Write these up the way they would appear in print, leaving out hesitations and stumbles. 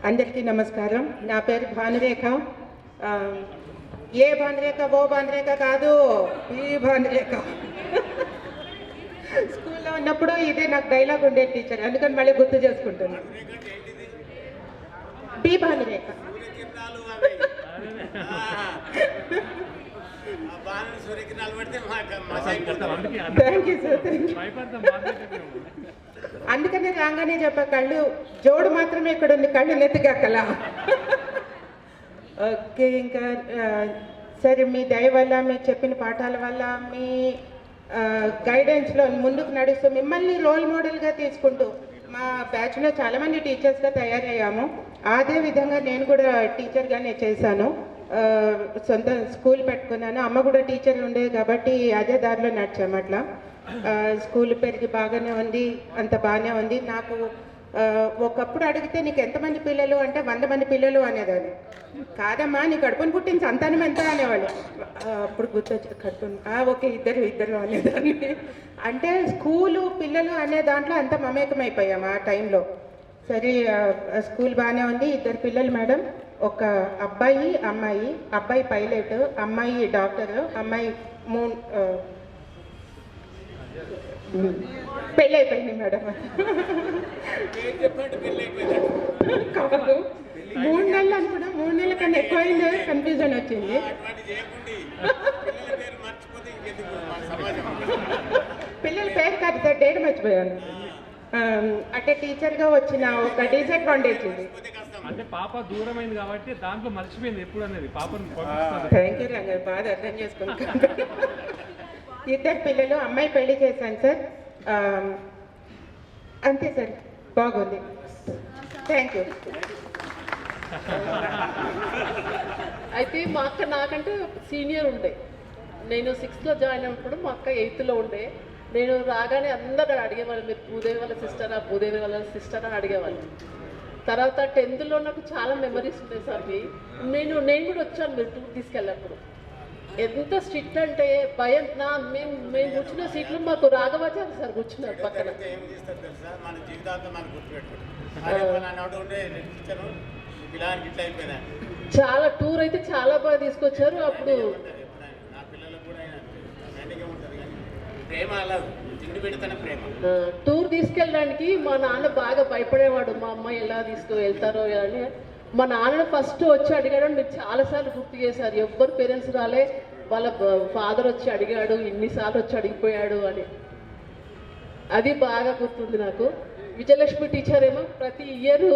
అందరికీ నమస్కారం. నా పేరు భానురేఖ. ఏ భానురేఖ ఓ భానురేఖ కాదు, ఈ భానురేఖ. స్కూల్లో ఉన్నప్పుడు ఇదే నాకు డైలాగ్ ఉండేది టీచర్, అందుకని మళ్ళీ గుర్తు చేసుకుంటున్నాను. B Bhanurekha. Thank you sir, thank you. అందుకనే రాగానే చెప్పా, కళ్ళు జోడు మాత్రమే ఇక్కడ ఉంది, కళ్ళు నెత్తికెక్కల. ఓకే, ఇంకా సరే, మీ దయ వల్ల, మీకు చెప్పిన పాఠాల వల్ల, మీ గైడెన్స్లో ముందుకు నడుస్తూ మిమ్మల్ని రోల్ మోడల్గా తీసుకుంటూ మా బ్యాచ్లో చాలామంది టీచర్స్గా తయారయ్యాము. అదే విధంగా నేను కూడా టీచర్గానే చేశాను. సొంత స్కూల్ పెట్టుకున్నాను. అమ్మ కూడా టీచర్ ఉండేది కాబట్టి అదే దారిలో నడిచాము. అట్లా స్కూల్ పెరిగి బాగానే ఉంది, అంత బాగానే ఉంది. నాకు ఒకప్పుడు అడిగితే నీకు ఎంతమంది పిల్లలు అంటే 100 మంది పిల్లలు అనేదాన్ని. కాదమ్మా, నీ కడుపుని పుట్టిన సంతానం ఎంత అనేవాళ్ళు. అప్పుడు గుర్తొచ్చి కడుపుని ఓకే, ఇద్దరు అనేదాన్ని. అంటే స్కూలు పిల్లలు అనే దాంట్లో అంత మమేకమైపోయాము ఆ టైంలో. సరే, స్కూల్ బాగానే ఉంది. 2 పిల్లలు మేడం, ఒక అబ్బాయి అమ్మాయి. అబ్బాయి పైలట్, అమ్మాయి డాక్టర్. అమ్మాయి పెళ్ళి అయిపోయింది మేడం. కాదు, 3 నెలలు అనుకున్నా, 3 నెలల కన్నా ఎక్కువైంది. కన్ఫ్యూజన్ వచ్చింది. పిల్లల పేరు కాదు సార్, డేట్ మర్చిపోయాను. అంటే టీచర్గా వచ్చిన ఒక డిసడ్వాంటేజ్ ఇది. అంటే పాప దూరమైంది కాబట్టి దాంట్లో మర్చిపోయింది ఎప్పుడు అనేది పాపను. థ్యాంక్ యూ రంగా, బాగా అర్థం చేసుకుంటాను. 2 పిల్లలు, అమ్మాయి పెళ్లి చేశాను సార్. అంతే సార్, బాగుంది. Thank you. అయితే మా అక్క నాకంటే సీనియర్ ఉండే. నేను 6th జాయిన్ అయినప్పుడు మా అక్క 8th ఉండే. నేను రాగానే అందరూ అడిగేవాళ్ళు, మీరు భూదేవి వాళ్ళ సిస్టరా, భూదేవి వాళ్ళ సిస్టర్ అని అడిగేవాళ్ళు. తర్వాత 10th నాకు చాలా మెమరీస్ ఉన్నాయి సార్. నేను కూడా వచ్చాను మీరు టూర్ తీసుకెళ్ళినప్పుడు. ఎంత స్ట్రిక్ట్ అంటే భయం. మేము కూర్చున్న సీట్లు మాకు రాఘవాచారి సార్ కూర్చున్నారు పక్కన. చాలా టూర్ అయితే చాలా బాగా తీసుకొచ్చారు. అప్పుడు టూర్ తీసుకెళ్ళడానికి మా నాన్న బాగా భయపడేవాడు. మా అమ్మాయి ఎలా వెళ్తారో అని. మా నాన్న ఫస్ట్ వచ్చి అడిగాడు. మీరు చాలాసార్లు గుర్తు చేశారు, ఎవ్వరు పేరెంట్స్ రాలే, వాళ్ళ ఫాదర్ వచ్చి అడిగాడు, ఇన్నిసార్లు వచ్చి అడిగిపోయాడు అని. అది బాగా గుర్తుంది నాకు. విజయలక్ష్మి టీచర్ ఏమో ప్రతి ఇయర్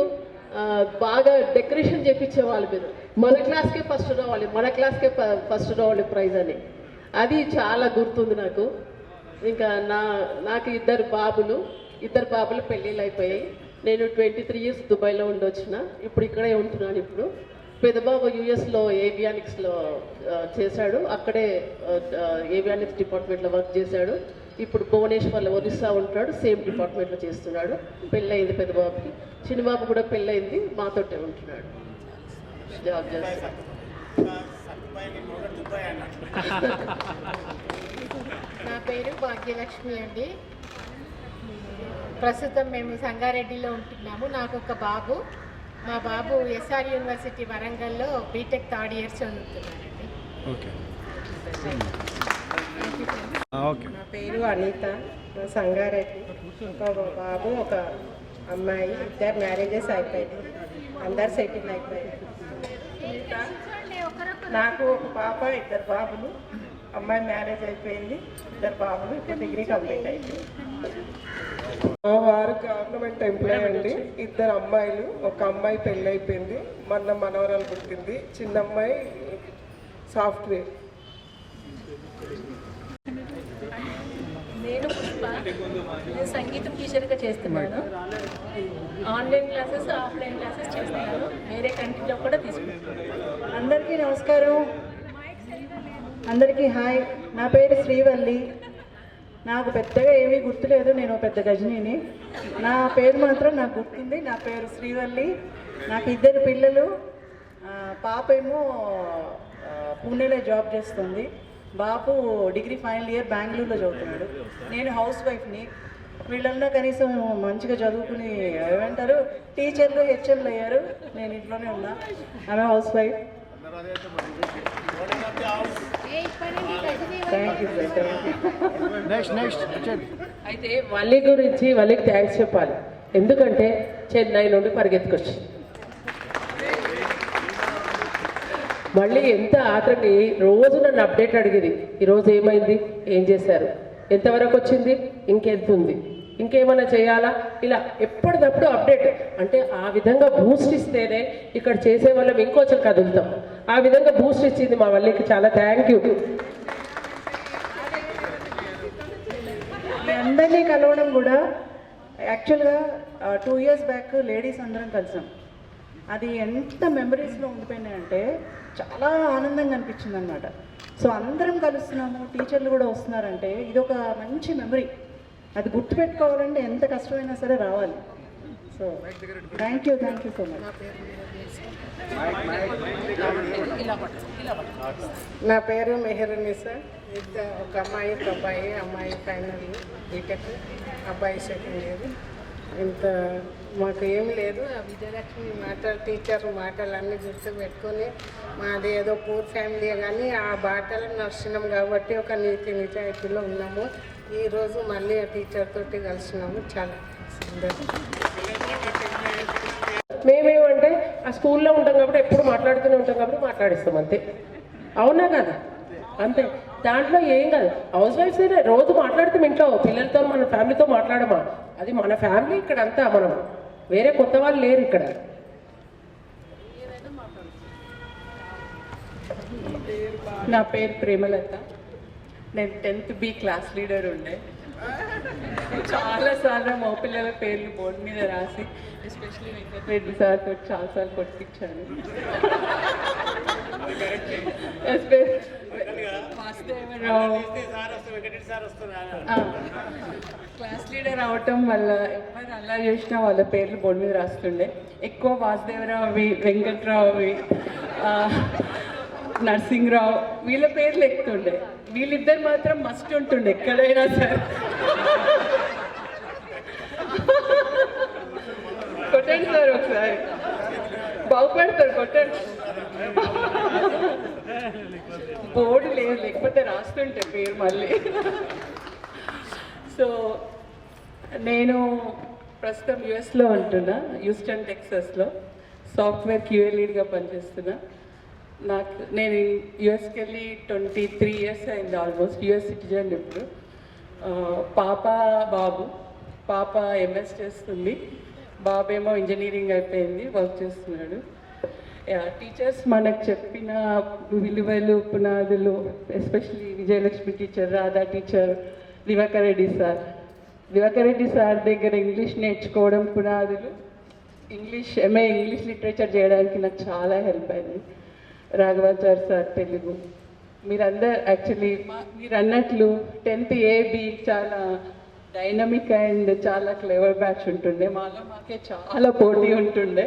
బాగా డెకరేషన్ చేయించేవాళ్ళు. మీరు మన క్లాస్కే ఫస్ట్ రావాలి, మన క్లాస్కే ఫస్ట్ రావాలి ప్రైజ్ అని. అది చాలా గుర్తుంది నాకు. ఇంకా నాకు 2 బాబులు పెళ్ళిళ్ళు అయిపోయాయి. నేను 23 years దుబాయ్లో ఉండొచ్చిన. ఇప్పుడు ఇక్కడే ఉంటున్నాను. ఇప్పుడు పెద్ద బాబు యుఎస్లో ఏవియానిక్స్లో చేశాడు. అక్కడే ఏవియానిక్స్ డిపార్ట్మెంట్లో వర్క్ చేశాడు. ఇప్పుడు భువనేశ్వర్లో ఒరిస్సా ఉంటాడు, సేమ్ డిపార్ట్మెంట్లో చేస్తున్నాడు. పెళ్ళయింది పెద్ద బాబుకి. చిన్న బాబు కూడా పెళ్ళయింది, మాతోటే ఉంటున్నాడు, జాబ్ చేస్తాడు. నా పేరు భాగ్యలక్ష్మి అండి. ప్రస్తుతం మేము సంగారెడ్డిలో ఉంటున్నాము. నాకు ఒక బాబు. మా బాబు ఎస్ఆర్ యూనివర్సిటీ వరంగల్లో బీటెక్ 3rd year చదువుతున్నారండి. నా పేరు అనిత, సంగారెడ్డి. ఒక బాబు, ఒక అమ్మాయి. 2 మ్యారేజెస్ అయిపోయింది, అందరు సెటిల్ అయిపోయారు. నాకు ఒక పాప, 2 బాబులు. అమ్మాయి మ్యారేజ్ అయిపోయింది, 2 బాబులు. ఇప్పుడు డిగ్రీ కంప్లీట్ అయిపోయింది. మా వారు గవర్నమెంట్ ఎంప్లాయ్ అండి. 2 అమ్మాయిలు, ఒక అమ్మాయి పెళ్ళి అయిపోయింది, మొన్న మనవరాలు పుట్టింది. చిన్న అమ్మాయి సాఫ్ట్వేర్. నేను పుష్ప, నేను సంగీతం టీచర్గా చేస్తున్నాను. ఆన్లైన్ క్లాసెస్, ఆఫ్లైన్ క్లాసెస్ చేస్తున్నాను. వేరే కంట్రీలో కూడా తీసుకుంటున్నాను. అందరికీ నమస్కారం, అందరికీ హాయ్. నా పేరు శ్రీవల్లి. నాకు పెద్దగా ఏమీ గుర్తులేదు, నేను పెద్ద గజనీని. నా పేరు మాత్రం నాకు గుర్తుంది. నా పేరు శ్రీవల్లి. నాకు 2 పిల్లలు. పాప ఏమో పూణేలో జాబ్ చేస్తుంది, బాబు డిగ్రీ ఫైనల్ ఇయర్ బెంగళూరులో చదువుతున్నాడు. నేను హౌస్ వైఫ్ని. వీళ్ళన్నా కనీసం మంచిగా చదువుకుని ఏమంటారు టీచర్లు హెచ్ఎంలు అయ్యారు. నేను ఇంట్లోనే ఉన్నా, ఆమె house wife. Thank you sir, thank you. అయితే వల్లి గురించి వల్లికి థ్యాంక్స్ చెప్పాలి, ఎందుకంటే చెన్నై నుండి పరిగెత్తుకొచ్చింది. మళ్ళీ ఎంత ఆఖరికి రోజు నన్ను అప్డేట్ అడిగేది, ఈరోజు ఏమైంది, ఏం చేశారు, ఎంతవరకు వచ్చింది, ఇంకెంత ఉంది, ఇంకేమైనా చేయాలా, ఇలా ఎప్పటికప్పుడు అప్డేట్. అంటే ఆ విధంగా బూస్ట్ ఇస్తేనే ఇక్కడ చేసే వాళ్ళం ఇంకొంచెం కదులుతాం. ఆ విధంగా బూస్ట్ ఇచ్చింది మా వల్లికి, చాలా థ్యాంక్ యూ. మీ అందరినీ కలవడం కూడా యాక్చువల్గా 2 years బ్యాక్ లేడీస్ అందరం కలిసాం. అది ఎంత మెమరీస్లో ఉండిపోయినాయంటే చాలా ఆనందంగా అనిపించింది అనమాట. సో అందరం కలుస్తున్నాము, టీచర్లు కూడా వస్తున్నారంటే ఇది ఒక మంచి మెమరీ. అది గుర్తుపెట్టుకోవాలంటే ఎంత కష్టమైనా సరే రావాలి. So thank you so much. నా పేరు మెహరునిసా. ఒక అమ్మాయి ఒక అబ్బాయి. అమ్మాయి ఫైనల్ బీటెక్, అబ్బాయి సెకండ్ ఇయర్. ఇంత మాకు ఏం లేదు. ఆ విజయలక్ష్మి మాటలు, టీచర్ మాటలు అన్నీ గుర్తు పెట్టుకొని మాది ఏదో పూర్ ఫ్యామిలీ కానీ ఆ బాటలు నడిచినాం కాబట్టి ఒక నీతి నిజాయితీలో ఉన్నాము. ఈరోజు మళ్ళీ ఆ టీచర్ తోటి కలిసినాము. చాలా మేమేమంటే ఆ స్కూల్లో ఉంటాం కాబట్టి ఎప్పుడు మాట్లాడుతూనే ఉంటాం కాబట్టి మాట్లాడిస్తాం అంతే. అవునా కదా? అంతే, దాంట్లో ఏం కాదు. హౌస్ వైఫ్స్ అయినా రోజు మాట్లాడుతాం ఇంట్లో పిల్లలతో, మన ఫ్యామిలీతో మాట్లాడమా, అది మన ఫ్యామిలీ. ఇక్కడ అంతా మనం వేరే కొత్త వాళ్ళు లేరు ఇక్కడ. నా పేరు ప్రేమలత. నేను 10th B క్లాస్ లీడర్ ఉండే. చాలాసార్లు మా పిల్లల పేర్లు బోర్డు మీద రాసి ఎస్పెషల్లీ వెంకటరెడ్డి సార్ తోటి చాలాసార్లు కొట్టించాను. వాసుదేవరావు క్లాస్ లీడర్ అవటం వల్ల ఎవరు అలా చేసినా వాళ్ళ పేర్లు బోర్డు మీద రాస్తుండే. ఎక్కువ వాసుదేవరావువి, వెంకట్రావువి, నరసింహరావు వీళ్ళ పేర్లు ఎక్కుతుండే. వీళ్ళిద్దరు మాత్రం మస్ట్ ఉంటుండే ఎక్కడైనా సరే. కొట్టండి సార్ ఒకసారి, బాగుపడతారు, కొట్టండి. బోర్డు లేదు, లేకపోతే రాస్తుంటే పేరు మళ్ళీ. సో నేను ప్రస్తుతం యుఎస్లో ఉంటున్నా, హ్యూస్టన్ టెక్సస్లో సాఫ్ట్వేర్ QA లీడ్గా పనిచేస్తున్నా. నేను యుఎస్కి వెళ్ళి 23 years అయింది ఆల్మోస్ట్. యుఎస్ సిటిజన్ ఇప్పుడు. పాప బాబు, పాప MS చేస్తుంది, బాబు ఏమో ఇంజనీరింగ్ అయిపోయింది, వర్క్ చేస్తున్నాడు. టీచర్స్ మనకు చెప్పిన విలువలు, పునాదులు, especially Vijayalakshmi teacher, Radha teacher, Diwakar Reddy sir దగ్గర ఇంగ్లీష్ నేర్చుకోవడం, పునాదులు, MA ఇంగ్లీష్ లిటరేచర్ చేయడానికి నాకు చాలా హెల్ప్ అయింది. రాఘవాచార్య సార్ తెలుగు. మీరందరూ యాక్చువల్లీ మీరు అన్నట్లు 10th AB చాలా డైనమిక్ అండ్ చాలా క్లెవర్ బ్యాచ్ ఉంటుండే. మాకే చాలా పోటీ ఉంటుండే,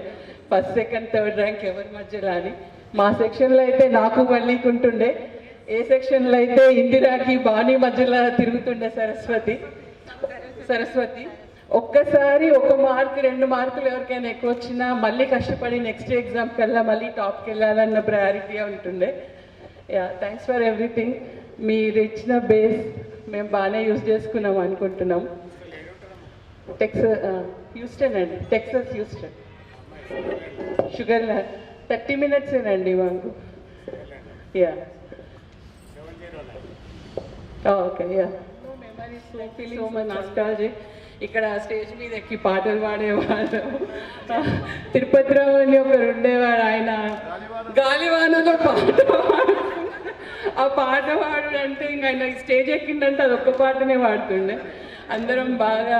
1st, 2nd, 3rd ర్యాంక్ ఎవరి మధ్యలో అని. మా సెక్షన్లో అయితే నాకు వల్లికి ఉంటుండే, ఏ సెక్షన్లో అయితే ఇందిరాకి బాణి మధ్యలో తిరుగుతుండే సరస్వతి. ఒక్కసారి 1 మార్క్ 2 మార్కులు ఎవరికైనా ఎక్కువ వచ్చినా మళ్ళీ కష్టపడి నెక్స్ట్ ఎగ్జామ్ కల్లా మళ్ళీ టాప్కి వెళ్ళాలన్న ప్రయారిటీ ఉంటుండే. Thanks for everything. మీరు ఇచ్చిన బేస్ మేము బాగానే యూజ్ చేసుకున్నాం అనుకుంటున్నాం. హ్యూస్టన్ అండి, టెక్సస్ హ్యూస్టన్. షుగర్ 30 minutes అండి మాకు. ఓకే. So much nostalgia. ఇక్కడ స్టేజ్ మీద ఎక్కి పాటలు పాడేవాడు. తిరుపతిరావు అని ఒకరు ఉండేవాడు, ఆయన గాలివానలో ఆ పాట పాడు అంటే ఇంక ఆయన స్టేజ్ ఎక్కిందంటే అది ఒక్క పాటనే పాడుతుండే. అందరం బాగా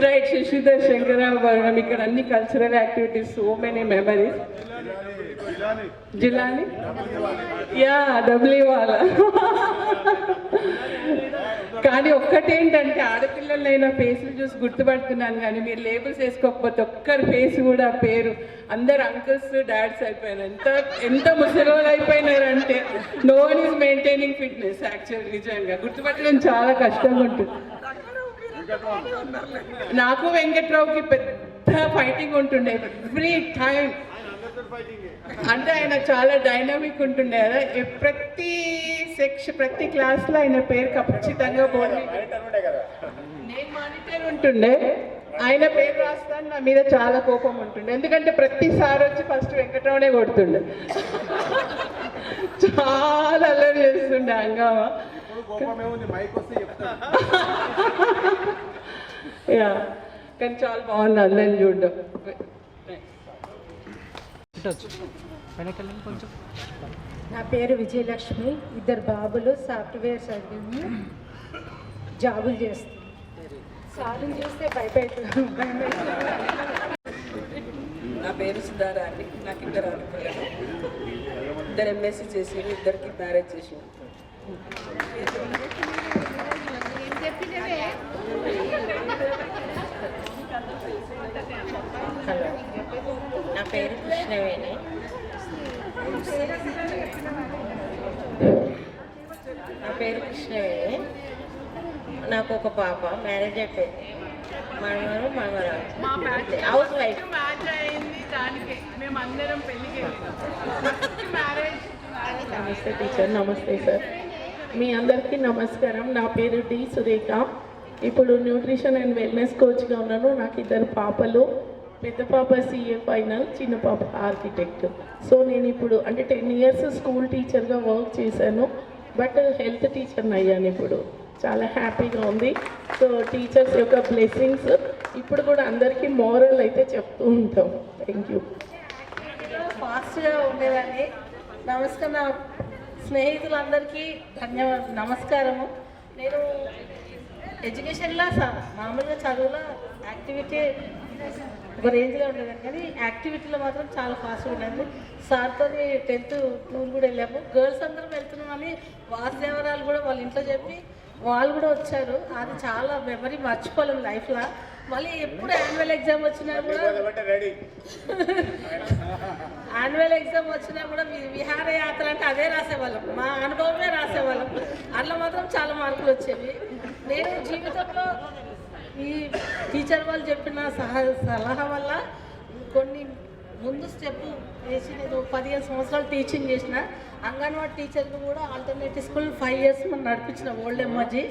రైట్. శశిధర్, శంకరాభరణం, ఇక్కడ అన్ని cultural activities, so many memories. Jilani, డబ్లీవాలా. కానీ ఒక్కటేంటంటే ఆడపిల్లలైన ఫేస్లు చూసి గుర్తుపడుతున్నాను, కానీ మీరు లేబుల్స్ వేసుకోకపోతే ఒక్కరి ఫేస్ కూడా పేరు అందరు అంకుల్స్ డాడ్స్ అయిపోయినారు. ఎంత ముసలోళ్ళు అయిపోయినారంటే no one is maintaining fitness. Actual నిజంగా గుర్తుపట్టడం చాలా కష్టంగా ఉంటుంది. నాకు వెంకట్రావుకి పెద్ద ఫైటింగ్ ఉంటుండే ఎవ్రీ టైం. అంటే ఆయన చాలా డైనమిక్ ఉంటుండే కదా. ప్రతి క్లాస్లో ఆయన పేరు ఖచ్చితంగా బోర్డు నేను మానిటర్ ఉంటుండే, ఆయన పేరు రాస్తాను నా మీద చాలా కోపం ఉంటుండే. ఎందుకంటే ప్రతిసారి వచ్చి ఫస్ట్ వెంకట్రావునే కొడుతుండే. చాలా అల్లరి చేస్తుండే హంగామా. యా, కానీ చాలా బాగుంది అందరిని చూడడం. నా పేరు విజయలక్ష్మి. 2 బాబులు, సాఫ్ట్వేర్ చదివి జాబులు చేస్తాను. సార్లు చూస్తే భయం. నా పేరు సుధారా అండి. నాకు 2 ఆడపిల్లలు, 2 ఎంఎస్సీ చేసి 2కి మ్యారేజ్ చేసి. హలో, నా పేరు కృష్ణవేణి. నాకు ఒక పాప, మ్యారేజ్ అయిపోయింది. మనవరాలు, హౌస్ వైఫ్. నమస్తే టీచర్. నమస్తే సార్. మీ అందరికీ నమస్కారం. నా పేరు డి సురేఖ. ఇప్పుడు న్యూట్రిషన్ అండ్ వెల్నెస్ కోచ్గా ఉన్నాను. నాకు 2 పాపలు. పెద్ద పాప CA ఫైనల్, చిన్న పాప ఆర్కిటెక్ట్. సో నేను ఇప్పుడు అంటే 10 years స్కూల్ టీచర్గా వర్క్ చేశాను, బట్ హెల్త్ టీచర్ని అయ్యాను. ఇప్పుడు చాలా హ్యాపీగా ఉంది. సో టీచర్స్ యొక్క బ్లెస్సింగ్స్. ఇప్పుడు కూడా అందరికీ మోరల్ అయితే చెప్తూ ఉంటాం. Thank you. ఫాస్ట్గా ఉండేదాన్ని. నమస్కారం. నా స్నేహితులందరికీ నమస్కారము. నేను ఎడ్యుకేషన్లో మామూలుగా చదువులో యాక్టివిటీ ఒక రేంజ్లో ఉండేదాన్ని, కానీ యాక్టివిటీలో మాత్రం చాలా ఫాస్ట్గా ఉండేది. సార్తో 10th టూర్ కూడా వెళ్ళాము. గర్ల్స్ అందరం వెళ్తున్నామని వాసుదేవరాలు కూడా వాళ్ళ ఇంట్లో చెప్పి వాళ్ళు కూడా వచ్చారు. అది చాలా మెమరీ మర్చిపోలేము లైఫ్లో. మళ్ళీ ఎప్పుడు యాన్యువల్ ఎగ్జామ్ వచ్చినా కూడా విహారయాత్ర అంటే అదే రాసేవాళ్ళం. మా అనుభవమే రాసేవాళ్ళం. అందులో మాత్రం చాలా మార్కులు వచ్చేవి. నేను జీవితంలో ఈ టీచర్ వాళ్ళు చెప్పిన సలహా వల్ల కొన్ని ముందు స్టెప్ వేసి నేను 15 సంవత్సరాలు టీచింగ్ చేసిన. అంగన్వాడీ టీచర్లు కూడా ఆల్టర్నేటివ్ స్కూల్ 5 years మనం నడిపించిన ఓల్డ్ ఎమ్మజీ.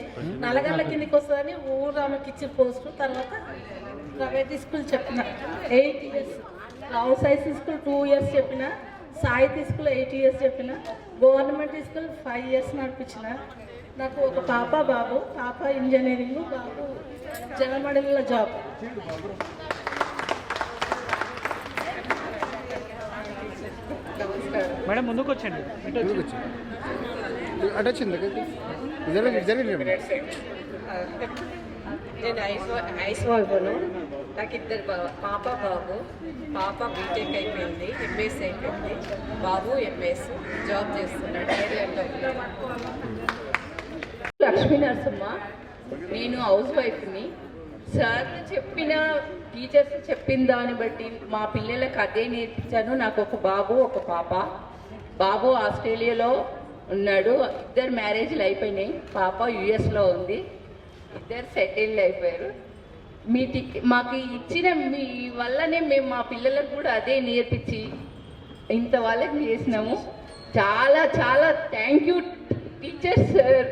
నల్లగల్ల కిందికి వస్తుందని ఊరామకి ఇచ్చిన పోస్టు. తర్వాత ప్రైవేట్ స్కూల్ చెప్పిన 8 years, రావు సైన్స్ స్కూల్ 2 years చెప్పిన, సాహితీ స్కూల్ 8 years చెప్పిన, గవర్నమెంట్ స్కూల్ 5 years నడిపించిన. నాకు ఒక పాప బాబు. పాప ఇంజనీరింగ్, బాబు జనమడలిలో జాబ్. మేడం ముందుకు వచ్చండి. నేను ఐస్ వైఫ్ను. నాకు 2 పాప బాబు. పాప బీటెక్ అయిపోయింది, ఎంఎస్ అయిపోయింది. బాబు ఎంఎస్ జాబ్ చేస్తున్నాడు. లక్ష్మీ నరసమ్మ. నేను హౌస్ వైఫ్ని. సార్ చెప్పిన టీచర్స్ చెప్పిన దాన్ని బట్టి మా పిల్లలకు అదే నేర్పించాను. నాకు ఒక బాబు, ఒక పాప. బాబు ఆస్ట్రేలియాలో ఉన్నాడు. 2 మ్యారేజ్లు అయిపోయినాయి. పాప US లో ఉంది. 2 సెటిల్డ్ అయిపోయారు. మాకు ఇచ్చిన మీ వల్లనే మేము మా పిల్లలకు కూడా అదే నేర్పించి ఇంత వాళ్ళకి చేసినాము. చాలా చాలా థ్యాంక్ యూ టీచర్ సార్.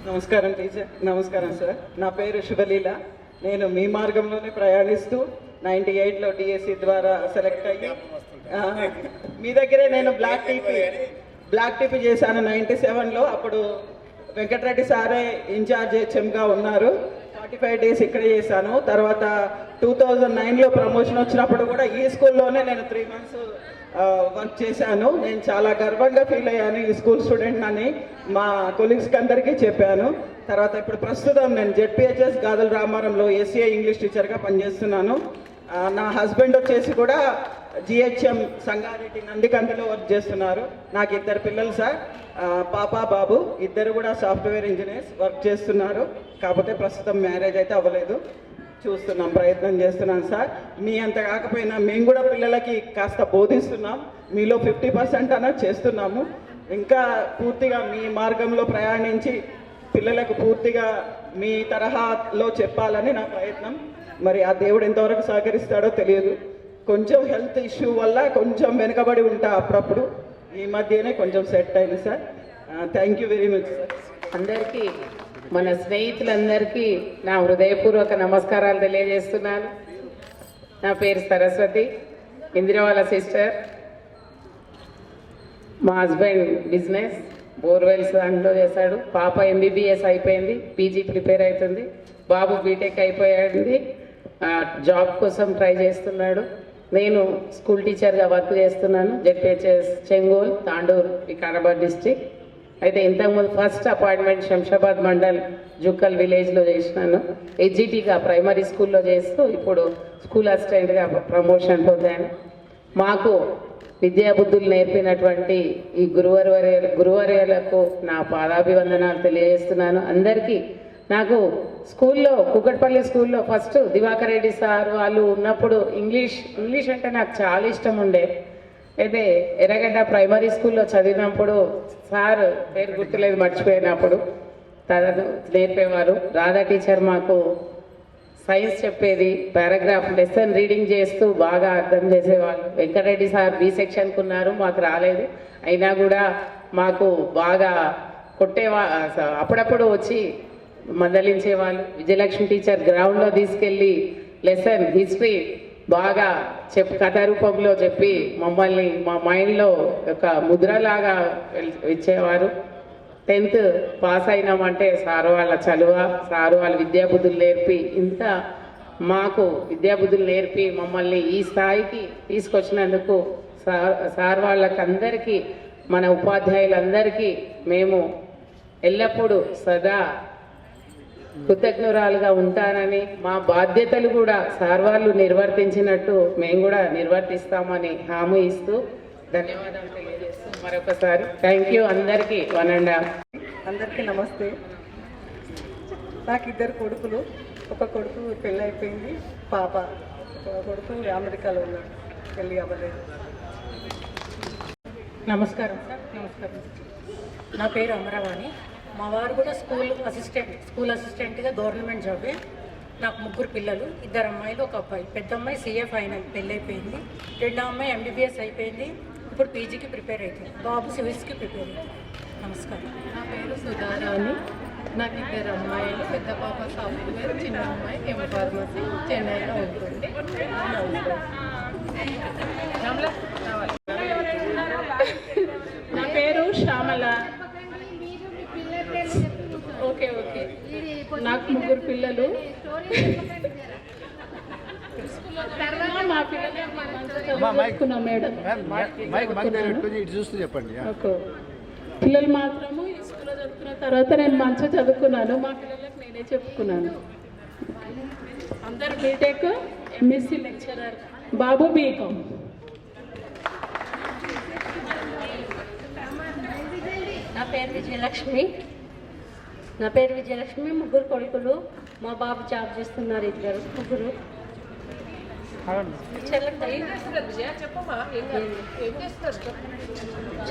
నమస్కారం టీచర్. నమస్కారం సార్. నా పేరు శుభలీల. నేను మీ మార్గంలోనే ప్రయాణిస్తూ 98లో DSC ద్వారా సెలెక్ట్ అయ్యి మీ దగ్గరే నేను బ్లాక్ టీపీ చేశాను 97లో. అప్పుడు వెంకటరెడ్డి సారే ఇన్ఛార్జ్ HMగా ఉన్నారు. 45 days ఇక్కడ చేశాను. తర్వాత 2009లో ప్రమోషన్ వచ్చినప్పుడు కూడా ఈ స్కూల్లోనే నేను 3 months వర్క్ చేశాను. నేను చాలా గర్వంగా ఫీల్ అయ్యాను ఈ స్కూల్ స్టూడెంట్ అని మా కొలీగ్స్కి అందరికీ చెప్పాను. తర్వాత ఇప్పుడు ప్రస్తుతం నేను ZPHS గాదల రామారంలో SCA ఇంగ్లీష్ టీచర్గా పనిచేస్తున్నాను. నా హస్బెండ్ వచ్చేసి కూడా జిహెచ్ఎం సంగారెడ్డి నందికంతలో వర్క్ చేస్తున్నారు. నాకు 2 పిల్లలు సార్, పాప బాబు, ఇద్దరు కూడా సాఫ్ట్వేర్ ఇంజనీర్స్ వర్క్ చేస్తున్నారు. కాకపోతే ప్రస్తుతం మ్యారేజ్ అయితే అవ్వలేదు, చూస్తున్నాం, ప్రయత్నం చేస్తున్నాం సార్. మీ అంత కాకపోయినా మేము కూడా పిల్లలకి కాస్త బోధిస్తున్నాం, మీలో 50% అన్న చేస్తున్నాము. ఇంకా పూర్తిగా మీ మార్గంలో ప్రయాణించి పిల్లలకు పూర్తిగా మీ తరహాలో చెప్పాలని నా ప్రయత్నం. మరి ఆ దేవుడు ఎంతవరకు సహకరిస్తాడో తెలియదు. కొంచెం హెల్త్ ఇష్యూ వల్ల కొంచెం వెనుకబడి ఉంటా అప్పుడప్పుడు, ఈ మధ్యనే కొంచెం సెట్ అయింది sir. Thank you very much sir. అందరికీ, మన స్నేహితులందరికీ నా హృదయపూర్వక నమస్కారాలు తెలియజేస్తున్నాను. నా పేరు సరస్వతి, ఇందిరా వాళ్ళ సిస్టర్. మా హస్బెండ్ బిజినెస్ బోర్వెల్స్ అందులో చేశాడు. పాప ఎంబీబీఎస్ అయిపోయింది, పీజీ ప్రిపేర్ అవుతుంది. బాబు బీటెక్ అయిపోయింది, జాబ్ కోసం ట్రై చేస్తున్నాడు. నేను స్కూల్ టీచర్గా వర్క్ చేస్తున్నాను, జెడ్పీహెచ్ఎస్ చెంగోల్, తాండూర్, వికారాబాద్ డిస్టిక్. అయితే ఇంతకుముందు ఫస్ట్ అపాయింట్మెంట్ శంషాబాద్ మండల్ జుక్కల్ విలేజ్లో చేసినాను. హెచ్జిటిగా ప్రైమరీ స్కూల్లో చేస్తూ ఇప్పుడు స్కూల్ అసిస్టెంట్గా ప్రమోషన్ పొందాను. మాకు విద్యాబుద్ధులు నేర్పినటువంటి ఈ గురువర్యులకు నా పాదాభివందనాలు తెలియజేస్తున్నాను. అందరికీ నాకు స్కూల్లో, కుకట్పల్లి స్కూల్లో ఫస్ట్ దివాకర్ రెడ్డి సార్ వాళ్ళు ఉన్నప్పుడు ఇంగ్లీష్ అంటే నాకు చాలా ఇష్టం ఉండే. అయితే ఎర్రగడ్డ ప్రైమరీ స్కూల్లో చదివినప్పుడు సార్ పేరు గుర్తులేదు, మర్చిపోయినప్పుడు తను నేర్పేవారు. రాధా టీచర్ మాకు సైన్స్ చెప్పేది, పారాగ్రాఫ్ లెసన్ రీడింగ్ చేస్తూ బాగా అర్థం చేసేవాళ్ళు. వెంకటరెడ్డి సార్ బి సెక్షన్కు ఉన్నారు, మాకు రాలేదు, అయినా కూడా మాకు బాగా అప్పుడప్పుడు వచ్చి మందలించేవాళ్ళు. విజయలక్ష్మి టీచర్ గ్రౌండ్లో తీసుకెళ్ళి లెసన్ హిస్టరీ బాగా కథ రూపంలో చెప్పి మమ్మల్ని మా మైండ్లో ఒక ముద్రలాగా ఇచ్చేవారు. 10th పాస్ అయినామంటే సారు వాళ్ళ చలువ, సారు వాళ్ళ విద్యాబుద్ధులు నేర్పి, ఇంత మాకు విద్యాబుద్ధులు నేర్పి మమ్మల్ని ఈ స్థాయికి తీసుకొచ్చినందుకు సార్ వాళ్ళకందరికీ, మన ఉపాధ్యాయులందరికీ మేము ఎల్లప్పుడూ సదా కృతజ్ఞురాలుగా ఉంటానని, మా బాధ్యతలు కూడా సార్ వాళ్ళు నిర్వర్తించినట్టు మేము కూడా నిర్వర్తిస్తామని హామీ ఇస్తూ ధన్యవాదాలు తెలియజేస్తూ మరొకసారి థ్యాంక్ యూ అందరికీ. 1.5 అందరికీ నమస్తే. నాకు 2 కొడుకులు, ఒక కొడుకు పెళ్ళి అయిపోయింది, పాప, ఒక కొడుకు అమెరికాలో ఉన్నాడు, పెళ్ళి అవ్వలేదు. నమస్కారం సార్. నమస్కారం. నా పేరు అమరావాణి. మా వారు కూడా స్కూల్ అసిస్టెంట్గా గవర్నమెంట్ జాబే. నాకు 3 పిల్లలు, 2 అమ్మాయిలు, 1 అబ్బాయి. పెద్ద అమ్మాయి CA ఫైనల్ పెళ్ళి అయిపోయింది, 2వ అమ్మాయి MBBS అయిపోయింది, ఇప్పుడు పీజీకి ప్రిపేర్ అవుతుంది. బాబు సివిల్స్కి ప్రిపేర్ అవుతుంది. నమస్కారం. నా పేరు సుధారాణి. నాకు 2 అమ్మాయిలు, పెద్ద పాప సాఫ్ట్వేర్, చిన్న అమ్మాయి ఫార్మసీ, చెన్నైలో ఉంటుంది. నా పేరు శ్యామల. ఓకే. నాకు 3 పిల్లలు. మా పిల్లలు మేడం పిల్లలు మాత్రము ఈ స్కూల్లో చదువుకున్న తర్వాత నేను మంచిగా చదువుకున్నాను. మా పిల్లలకు నేనే చెప్పుకున్నాను. అందరు బీటెక్, MSc లెక్చరర్, బాబు బీకామ్. నా పేరు విజయలక్ష్మి. 3 కొడుకులు. మా బాబు జాబ్ చేస్తున్నారు, 2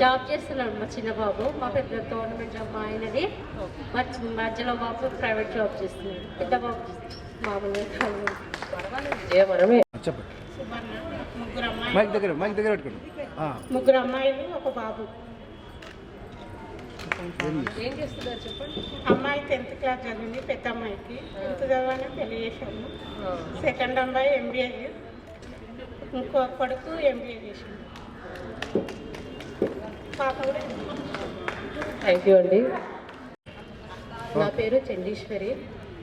జాబ్ చేస్తున్నాడు. మా చిన్న బాబు, మా పెద్ద గవర్నమెంట్ జాబ్ మా ఆయనది. మధ్యలో బాబు ప్రైవేట్ జాబ్ చేస్తున్నాడు. పెద్ద బాబు మామూలుగా. ముగ్గురు అమ్మాయిలు, 1 బాబు. ఏం చేస్తున్నారు చెప్పండి. అమ్మాయి 10th క్లాస్ చదివింది, పెద్ద అమ్మాయికి 10th చదవాలని పెళ్లి చేశాము. సెకండ్ అమ్మాయి MBA, ఇంకో కొడుకు MBA చేసింది. పాప కూడా. థ్యాంక్ యూ అండి. నా పేరు చండీశ్వరి.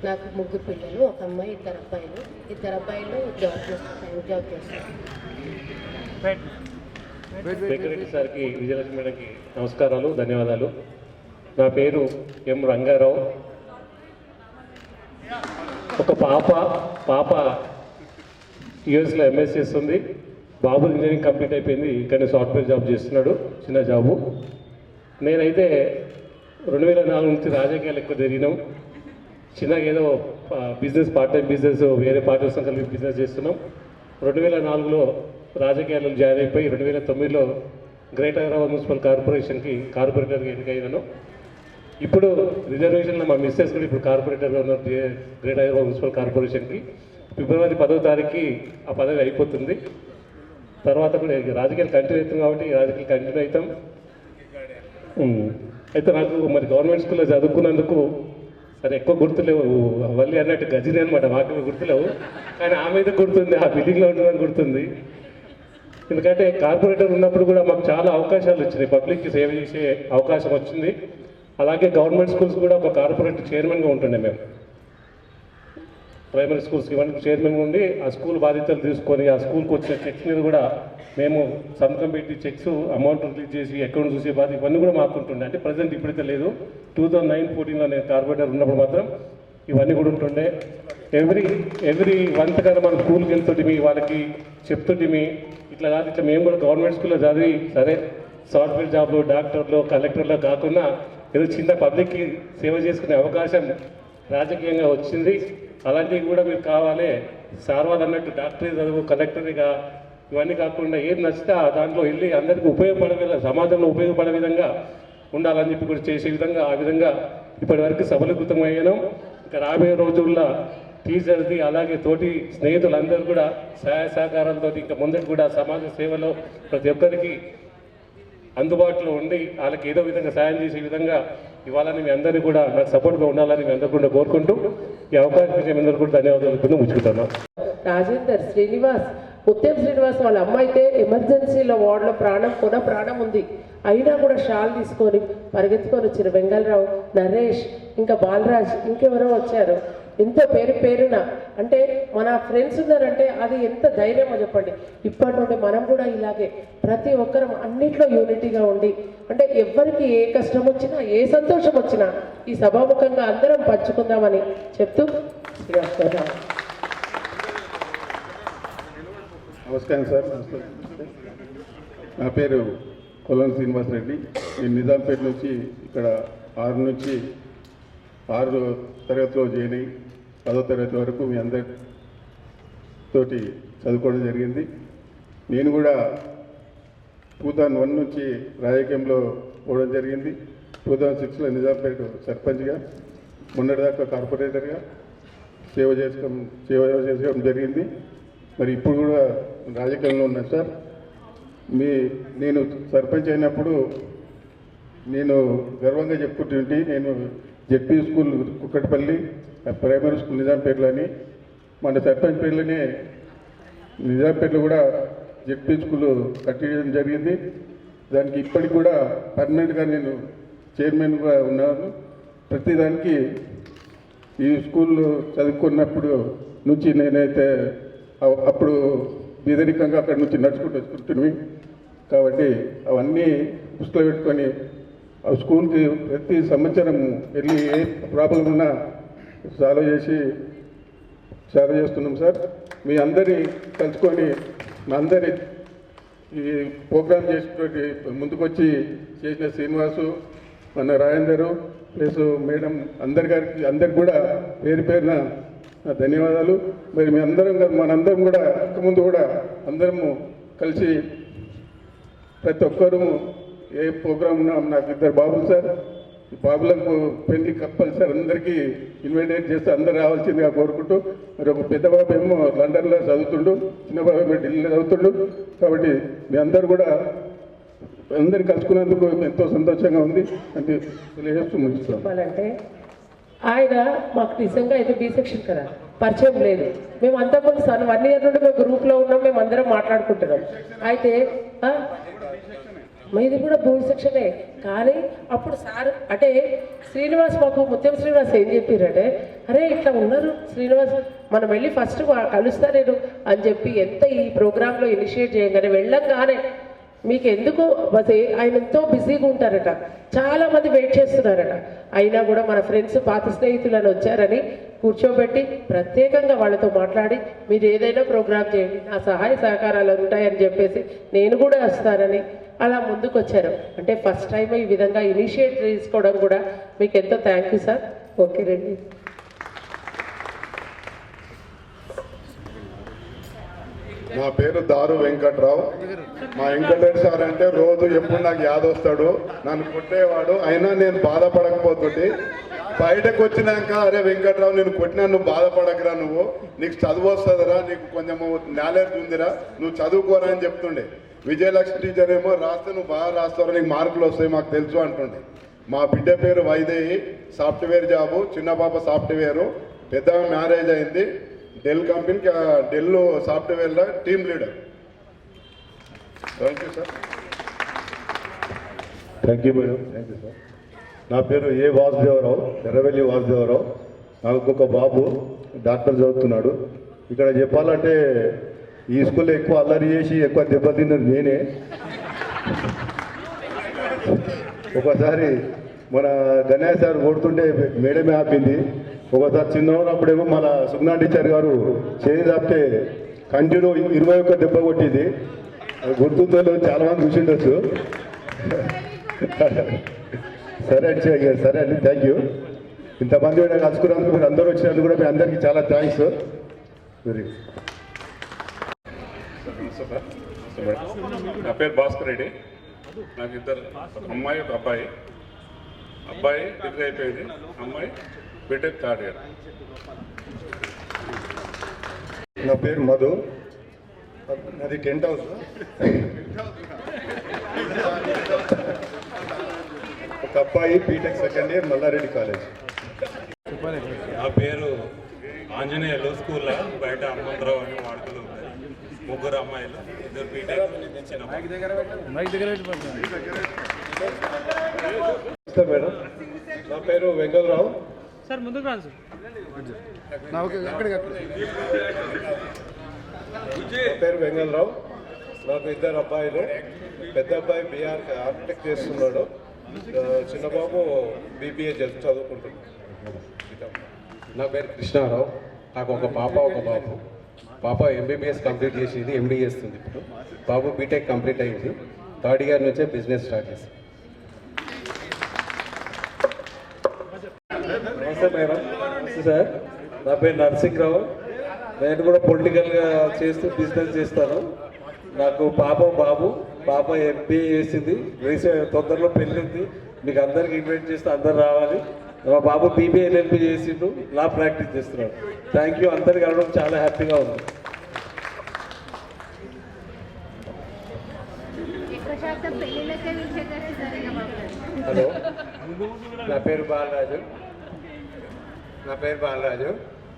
నాకు 3 పిల్లలు, 1 అమ్మాయి, 2 అబ్బాయిలు. 2 అబ్బాయిలు జాబ్ చేస్తారు. వెంకటరెడ్డి సార్కి, విజయలక్ష్మి మేడంకి నమస్కారాలు, ధన్యవాదాలు. నా పేరు ఎం రంగారావు. ఒక పాప యుఎస్లో MS చేస్తుంది. బాబు ఇంజనీరింగ్ కంప్లీట్ అయిపోయింది, ఇక్కడనే సాఫ్ట్వేర్ జాబ్ చేస్తున్నాడు, చిన్న జాబు. నేనైతే 2004 నుంచి రాజకీయాలు ఎక్కువ తిరిగినాం. చిన్నగా ఏదో బిజినెస్ పార్ట్ టైం బిజినెస్ వేరే పార్ట్నర్స్తో కలిపి బిజినెస్ చేస్తున్నాం. 2004లో రాజకీయాల్లో జాయిన్ అయిపోయి 2009లో గ్రేటర్ హైదరాబాద్ మున్సిపల్ కార్పొరేషన్కి కార్పొరేటర్గా ఎన్నికయ్యాను. ఇప్పుడు రిజర్వేషన్లో మా మిస్సెస్ కూడా ఇప్పుడు కార్పొరేటర్గా ఉన్నారు గ్రేటర్ హైదరాబాద్ మున్సిపల్ కార్పొరేషన్కి. ఫిబ్రవరి 10వ తారీఖుకి ఆ పదవి అయిపోతుంది. తర్వాత కూడా రాజకీయాలు కంటిన్యూ అవుతాం కాబట్టి రాజకీయాలు కంటిన్యూ అవుతాం. అయితే నాకు మరి గవర్నమెంట్ స్కూల్లో చదువుకున్నందుకు సరే ఎక్కువ గుర్తులేవు, వల్లి అన్నట్టు గజిని అనమాట, మాకు గుర్తులేవు, కానీ ఆమె అయితే గుర్తుంది, ఆ బిల్డింగ్లో ఉంటుందని గుర్తుంది. ఎందుకంటే కార్పొరేటర్ ఉన్నప్పుడు కూడా మాకు చాలా అవకాశాలు వచ్చినాయి, పబ్లిక్కి సేవ చేసే అవకాశం వచ్చింది. అలాగే గవర్నమెంట్ స్కూల్స్ కూడా ఒక కార్పొరేటర్ చైర్మన్గా ఉంటుండే మేము. ప్రైమరీ స్కూల్స్కి ఇవన్నీ చైర్మన్గా ఉండి ఆ స్కూల్ బాధ్యతలు తీసుకొని ఆ స్కూల్కి వచ్చిన చెక్స్ మీద కూడా మేము సంతకం పెట్టి చెక్స్ అమౌంట్ రిలీజ్ చేసి అకౌంట్ చూసే బాధ్యత ఇవన్నీ కూడా మాకు ఉంటుండే. అంటే ప్రజెంట్ ఇప్పుడైతే లేదు, 2009-14లో నేను కార్పొరేటర్ ఉన్నప్పుడు మాత్రం ఇవన్నీ కూడా ఉంటుండే. ఎవ్రీ మంత్ కదా మనం స్కూల్కి వెళ్తుంటే వాళ్ళకి చెప్తుంటే ఇట్లా కాదు, ఇట్లా మేము కూడా గవర్నమెంట్ స్కూల్లో చదివి సరే సాఫ్ట్వేర్ జాబ్లు డాక్టర్లు కలెక్టర్లు కాకుండా ఏదో చిన్న పబ్లిక్కి సేవ చేసుకునే అవకాశం రాజకీయంగా వచ్చింది. అలాంటివి కూడా మీరు కావాలి. సార్ వాళ్ళు అన్నట్టు డాక్టరీ చదువు కలెక్టరీగా ఇవన్నీ కాకుండా ఏది నచ్చితే దాంట్లో వెళ్ళి అందరికీ ఉపయోగపడే సమాజంలో ఉపయోగపడే విధంగా ఉండాలని చెప్పి కూడా చేసే విధంగా ఆ విధంగా ఇప్పటి వరకు సఫలీకృతమయ్యాను. ఇంకా రాబోయే రోజుల్లో టీచర్ది అలాగే తోటి స్నేహితులందరూ కూడా సహాయ సహకారాలతో ఇంకా ముందుకు కూడా సమాజ సేవలో ప్రతి ఒక్కరికి అందుబాటులో ఉండి వాళ్ళకి ఏదో విధంగా సాయం చేసే విధంగా ఇవ్వాలని మీ అందరినీ కూడా నాకు సపోర్ట్గా ఉండాలని మీ అందరూ కూడా కోరుకుంటూ ఈ అవకాశం ఇచ్చే మీ అందరూ కూడా ధన్యవాదాలు ముచ్చుకుంటాను. రాజేందర్ శ్రీనివాస్, ముత్యం శ్రీనివాస్ వాళ్ళ అమ్మ అయితే ఎమర్జెన్సీలో వార్డులో ప్రాణం ఉంది, అయినా కూడా షాల్ తీసుకొని పరిగెత్తుకొని వచ్చారు. వెంగళరావు, నరేష్, ఇంకా బాలరాజ్, ఇంకెవరో వచ్చారు. ఎంతో పేరున అంటే మన ఫ్రెండ్స్ ఉన్నారంటే అది ఎంత ధైర్యమో చెప్పండి. ఇప్పటి నుండి మనం కూడా ఇలాగే ప్రతి ఒక్కరం అన్నిట్లో యూనిటీగా ఉండి అంటే ఎవరికి ఏ కష్టం వచ్చినా ఏ సంతోషం వచ్చినా ఈ సభాముఖంగా అందరం పంచుకుందామని చెప్తూ నమస్కారం సార్. నా పేరు కొల్లం శ్రీనివాసరెడ్డి. నేను నిజాంపేట నుంచి ఇక్కడ 6 తరగతిలో జాయిన్ అయ్యి 10వ తరగతి వరకు మీ అందరితోటి చదువుకోవడం జరిగింది. నేను కూడా 2001 నుంచి రాజకీయంలో పోవడం జరిగింది. 2006లో నిజాంపేట సర్పంచ్గా, మొన్నటిదాకా కార్పొరేటర్గా సేవ చేసుకోవడం జరిగింది. మరి ఇప్పుడు కూడా రాజకీయంలో ఉన్నాను సార్. నేను సర్పంచ్ అయినప్పుడు నేను గర్వంగా చెప్పుకుంటుంటే నేను ZP school Kukkatipalli, primary school నిజాంపేటలో అని మన సర్పంచ్ పేర్లోనే నిజాంపేటలో కూడా జెడ్పీ స్కూల్ కట్టడం జరిగింది. దానికి ఇప్పటికి కూడా పర్మనెంట్గా నేను చైర్మన్గా ఉన్నాను. ప్రతిదానికి ఈ స్కూల్ చదువుకున్నప్పుడు నుంచి నేనైతే అప్పుడు బీదరికంగా అక్కడి నుంచి నడుచుకుంటూ వచ్చుకుంటున్నాయి కాబట్టి అవన్నీ దృష్టిలో పెట్టుకొని ఆ స్కూల్కి ప్రతి సంవత్సరం వెళ్ళి ఏ ప్రాబ్లం ఉన్నా సాల్వ్ చేస్తున్నాం సార్. మీ అందరి కలుసుకొని మా అందరి ఈ ప్రోగ్రామ్ చేసేటువంటి ముందుకొచ్చి చేసిన శ్రీనివాసు, మన రాజేందరు ప్లస్ మేడం అందరికి కూడా పేరున ధన్యవాదాలు. మరి మీ మనందరం కూడా ముందు కూడా అందరము కలిసి ప్రతి ఒక్కరూ ఏ ప్రోగ్రామ్ ఉన్నా నాకు 2 బాబులు సార్. ఈ బాబులకు పెళ్లి కంపల్సరీ అందరికీ ఇన్వైట్ చేస్తే అందరు రావాల్సిందిగా కోరుకుంటూ, మరి ఒక పెద్ద బాబు ఏమో లండన్లో చదువుతుండు, చిన్న బాబు ఏమో ఢిల్లీలో చదువుతుండు. కాబట్టి మీ అందరు కూడా అందరిని కలుసుకున్నందుకు ఎంతో సంతోషంగా ఉంది అంటే తెలియజేస్తూ ముగిస్తాం. చెప్పాలంటే ఆయన మాకు నిజంగా అయితే బి సెక్షన్ కదా పరిచయం లేదు. మేము అంతకుముందు సార్ 1 ఇయర్ నుండి మేము గ్రూప్లో ఉన్నాం, మేము అందరం మాట్లాడుకుంటున్నాం. అయితే మీది కూడా బి సెక్షనే. కానీ అప్పుడు సార్ అంటే శ్రీనివాస్ మాకు ముత్యం శ్రీనివాస్ ఏం చెప్పారంటే, అరే ఇట్లా ఉన్నారు శ్రీనివాస్, మనం వెళ్ళి ఫస్ట్ కలుస్తా నేను అని చెప్పి ఎంత ఈ ప్రోగ్రాంలో ఇనిషియేట్ చేయగానే వెళ్ళంగానే మీకు ఎందుకు ఆయన ఎంతో బిజీగా ఉంటారట, చాలామంది వెయిట్ చేస్తున్నారట. అయినా కూడా మన ఫ్రెండ్స్ పాత స్నేహితులని వచ్చారని కూర్చోబెట్టి ప్రత్యేకంగా వాళ్ళతో మాట్లాడి మీరు ఏదైనా ప్రోగ్రామ్ చేయండి, నా సహాయ సహకారాలు ఉంటాయని చెప్పేసి నేను కూడా వస్తానని అలా ముందుకు వచ్చారు. అంటే ఫస్ట్ టైం ఈ విధంగా ఇనిషియేట్ తీసుకోవడం కూడా మీకు ఎంతో థ్యాంక్ యూ సార్. ఓకే రండి. నా పేరు దారు వెంకట్రావు. మా వెంకటరెడ్డి సార్ అంటే రోజు ఎప్పుడు నాకు యాదొస్తాడు, నన్ను కొట్టేవాడు. అయినా నేను బాధపడకపోతుంటే బయటకు వచ్చినాక అరే వెంకట్రావు నేను కొట్టినా నువ్వు బాధపడకరా, నువ్వు నీకు చదువు వస్తుందిరా, నీకు కొంచెం నాలెడ్జ్ ఉందిరా, నువ్వు చదువుకోరా అని చెప్తుండే. విజయలక్ష్మి టీచర్ ఏమో రాస్తే నువ్వు బాగా రాస్తావు, నీకు మార్కులు వస్తాయి మాకు తెలుసు అంటుండే. మా బిడ్డ పేరు వైదేహి, సాఫ్ట్వేర్ జాబు, చిన్న పాప సాఫ్ట్వేరు, పెద్ద మ్యారేజ్ అయింది, డెల్ కంపెనీకి డెల్ సాఫ్ట్వేర్లో team leader. Thank you sir. Thank you madam. Thank you sir. నా పేరు ఏ వాసుదేవరావు, ఎర్రవెల్లి వాసుదేవరావు. నాకు ఒక బాబు డాక్టర్ చదువుతున్నాడు. ఇక్కడ చెప్పాలంటే ఈ స్కూల్లో ఎక్కువ అల్లరి చేసి ఎక్కువ దెబ్బతిన్నది నేనే. ఒకసారి మన గణేష్ సార్ కొడుతుంటే మేడమే ఆపింది. ఒకసారి చిన్న ఉన్నప్పుడేమో మన సుగ్నా టీచర్ గారు చేయి తప్పితే కంటిన్యూ 21 దెబ్బ కొట్టింది. గుర్తుందో చాలా మంది చూసిండొచ్చు. సరే అండి, సరే అండి, థ్యాంక్ యూ. ఇంతమంది కలుసుకున్నందుకు మీరు అందరూ వచ్చినందుకు కూడా మీ అందరికీ చాలా థ్యాంక్స్. వెరీ నా పేరు భాస్కర్ రెడ్డి. నాకు ఇద్దరు అమ్మాయి ఒక అబ్బాయి. అబ్బాయి డిగ్రీ అయిపోయింది, అమ్మాయి బీటెక్ థర్డ్ ఇయర్. నా పేరు మధు, నాది టెంట్ హౌస్. ఒక అబ్బాయి BTech second year Malla Reddy college. నా పేరు ఆంజనేయులు. స్కూల్లో బయట హనుమంతరావు అని వాడుకలు ఉన్నాయి. ముగ్గురు అమ్మాయిలు, ఇద్దరు బీటెక్. మేడం నా పేరు వెంకటరావు. సార్ ముందుకు రాదు సార్. నా పేరు వెంకటరావు. నాకు ఇద్దరు అబ్బాయిలు. పెద్ద అబ్బాయి బీఆర్ ఆర్కిటెక్ట్ చేస్తున్నాడు, చిన్న బాబు బీబీఏ చదువుకుంటున్నాడు. నా పేరు కృష్ణారావు. నాకు ఒక పాప ఒక బాబు. పాప ఎంబీబీఎస్ కంప్లీట్ చేసింది, ఎండీ చేస్తుంది ఇప్పుడు. బాబు బీటెక్ కంప్లీట్ అయింది, థర్డ్ ఇయర్ నుంచే బిజినెస్ స్టార్ట్ చేసింది. నమస్తే మేడం. నమస్తే సార్. నా పేరు నరసింహరావు. నేను కూడా పొలిటికల్గా చేస్తూ బిజినెస్ చేస్తాను. నాకు పాప బాబు. పాప ఎంబీఏ చేసింది, తొందరలో పెళ్ళి ఉంది. మీకు అందరికి ఇన్వైట్ చేస్తే అందరు రావాలి. మా బాబు బీబీఏ ఎల్ఎల్బీ చేసిండు, లా ప్రాక్టీస్ చేస్తున్నాడు. Thank you. అందరికి రావడం చాలా హ్యాపీగా ఉంది. హలో, నా పేరు బాలరాజు.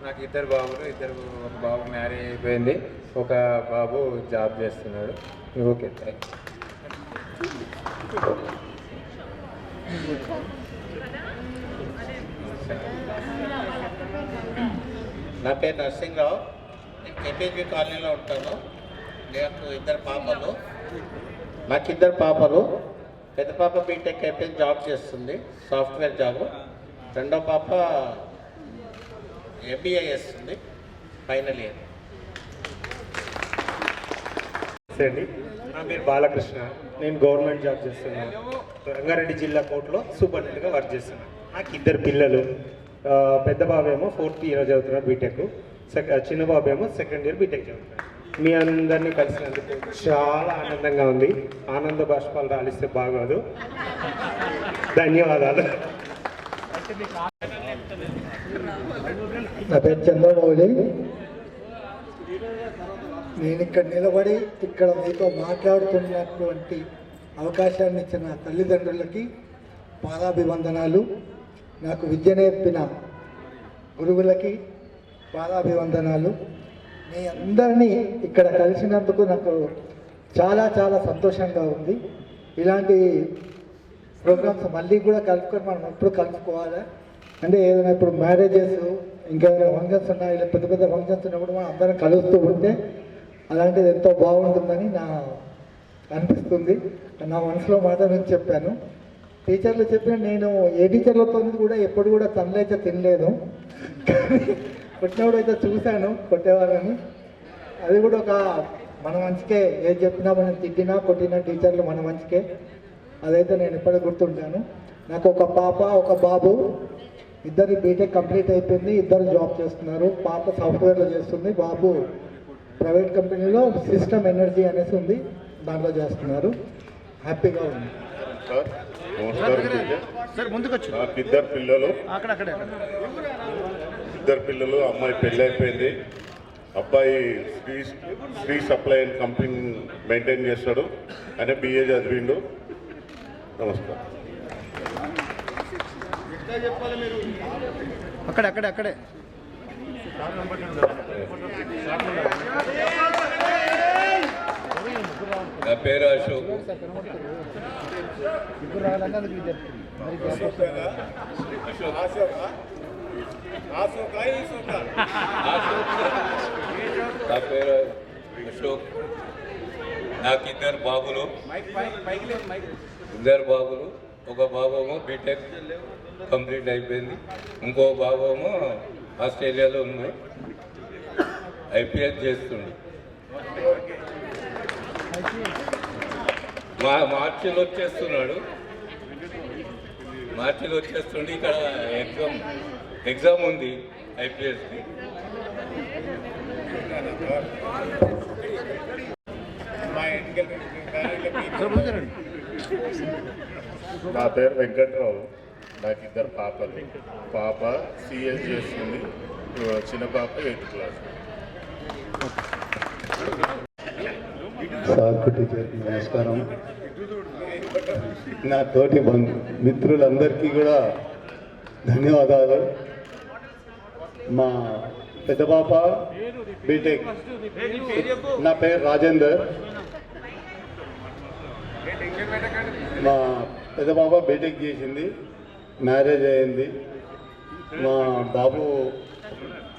నాకు ఇద్దరు బాబులు. ఒక బాబు మ్యారేజ్ అయిపోయింది, ఒక బాబు జాబ్ చేస్తున్నాడు. Okay, thank you. నా పేరు నరసింహరావు. నేను కేపీజీ కాలనీలో ఉంటాను. నాకు ఇద్దరు పాపలు. పెద్ద పాప బీటెక్ అయిపోయింది, జాబ్ చేస్తుంది, సాఫ్ట్వేర్ జాబ్. రెండో పాప ఎంబీఏ చేస్తుంది, ఫైనల్ ఇయర్. అండి, నా పేరు బాలకృష్ణ. నేను గవర్నమెంట్ జాబ్ చేస్తున్నాను. రంగారెడ్డి జిల్లా కోర్టులో సూపరింటెండెంట్గా వర్క్ చేస్తున్నాను. నాకు ఇద్దరు పిల్లలు. పెద్ద బాబు ఏమో 4th ఇయర్ చదువుతున్నాడు బీటెక్, చిన్న బాబు ఏమో 2nd ఇయర్ బీటెక్ చదువుతున్నాడు. మీ అందరినీ కలిసినందుకు చాలా ఆనందంగా ఉంది. ఆనంద బాష్పాలు రాలిస్తే బాగోదు. ధన్యవాదాలు. నా పేరు చంద్రమౌళి. నేను ఇక్కడ నిలబడి ఇక్కడ మీతో మాట్లాడుతున్నటువంటి అవకాశాన్ని ఇచ్చిన తల్లిదండ్రులకి పాదాభివందనాలు. నాకు విద్య నేర్పిన గురువులకి పాదాభివందనాలు. మీ అందరినీ ఇక్కడ కలిసినందుకు నాకు చాలా చాలా సంతోషంగా ఉంది. ఇలాంటి ప్రోగ్రామ్స్ మళ్ళీ కూడా కలుపుకొని మనం ఎప్పుడు కలుపుకోవాలి. అంటే ఏదైనా ఇప్పుడు మ్యారేజెస్, ఇంకా ఫంక్షన్స్ ఉన్నాయి, ఇలా పెద్ద పెద్ద ఫంక్షన్స్ ఉన్నప్పుడు మనం అందరం కలుస్తూ ఉంటే అలాంటిది ఎంతో బాగుంటుందని నా అనిపిస్తుంది. నా మనసులో మాట నేను చెప్పాను. టీచర్లు చెప్పిన నేను ఏ టీచర్లతో కూడా ఎప్పుడు కూడా తనలేక తినలేదు. కొట్టినప్పుడు అయితే చూశాను కొట్టేవాళ్ళని. అది కూడా ఒక మన మంచికే, ఏది చెప్పినా మనం తిట్టినా కొట్టినా టీచర్లు మన మంచికే. అదైతే నేను ఎప్పటికీ గుర్తుంటాను. నాకు ఒక పాప ఒక బాబు, ఇద్దరు బీటెక్ కంప్లీట్ అయిపోయింది, ఇద్దరు జాబ్ చేస్తున్నారు. పాప సాఫ్ట్వేర్లో చేస్తుంది, బాబు ప్రైవేట్ కంపెనీలో సిస్టమ్ ఎనర్జీ అనేసి ఉంది, దాంట్లో చేస్తున్నారు. హ్యాపీగా ఉంది. నాకు ఇద్దరు పిల్లలు, అమ్మాయి పెళ్ళి అయిపోయింది. అబ్బాయి Sri supply and company maintain చేస్తాడు, ఆయన బిఏ చదివిండు. నమస్కారం. అక్కడే నా పేరు అశోక్. నా పేరు అశోక్. నాకు ఇద్దరు బాబులు. ఒక బాబేమో బీటెక్ కంప్లీట్ అయిపోయింది, ఇంకో బాబేమో ఆస్ట్రేలియాలో ఉన్నాయి, ఐపీఎస్ చేస్తుండే. మార్చిలో వచ్చేస్తుండే. ఇక్కడ ఎగ్జామ్ ఉంది ఐపీఎస్కి. నా పేరు వెంకట్రావు. నాకు ఇద్దరు పాపలు. పాప సిఎస్ చేస్తుంది, చిన్న పాప 8th క్లాస్. సార్కు టీచర్కి నమస్కారం. నా తోటి మిత్రులందరికీ కూడా ధన్యవాదాలు. మా పెద్ద పాప బీటెక్, నా పేరు రాజేందర్. మా పెద్ద పాప బీటెక్ చేసింది, మ్యారేజ్ అయింది. మా బాబు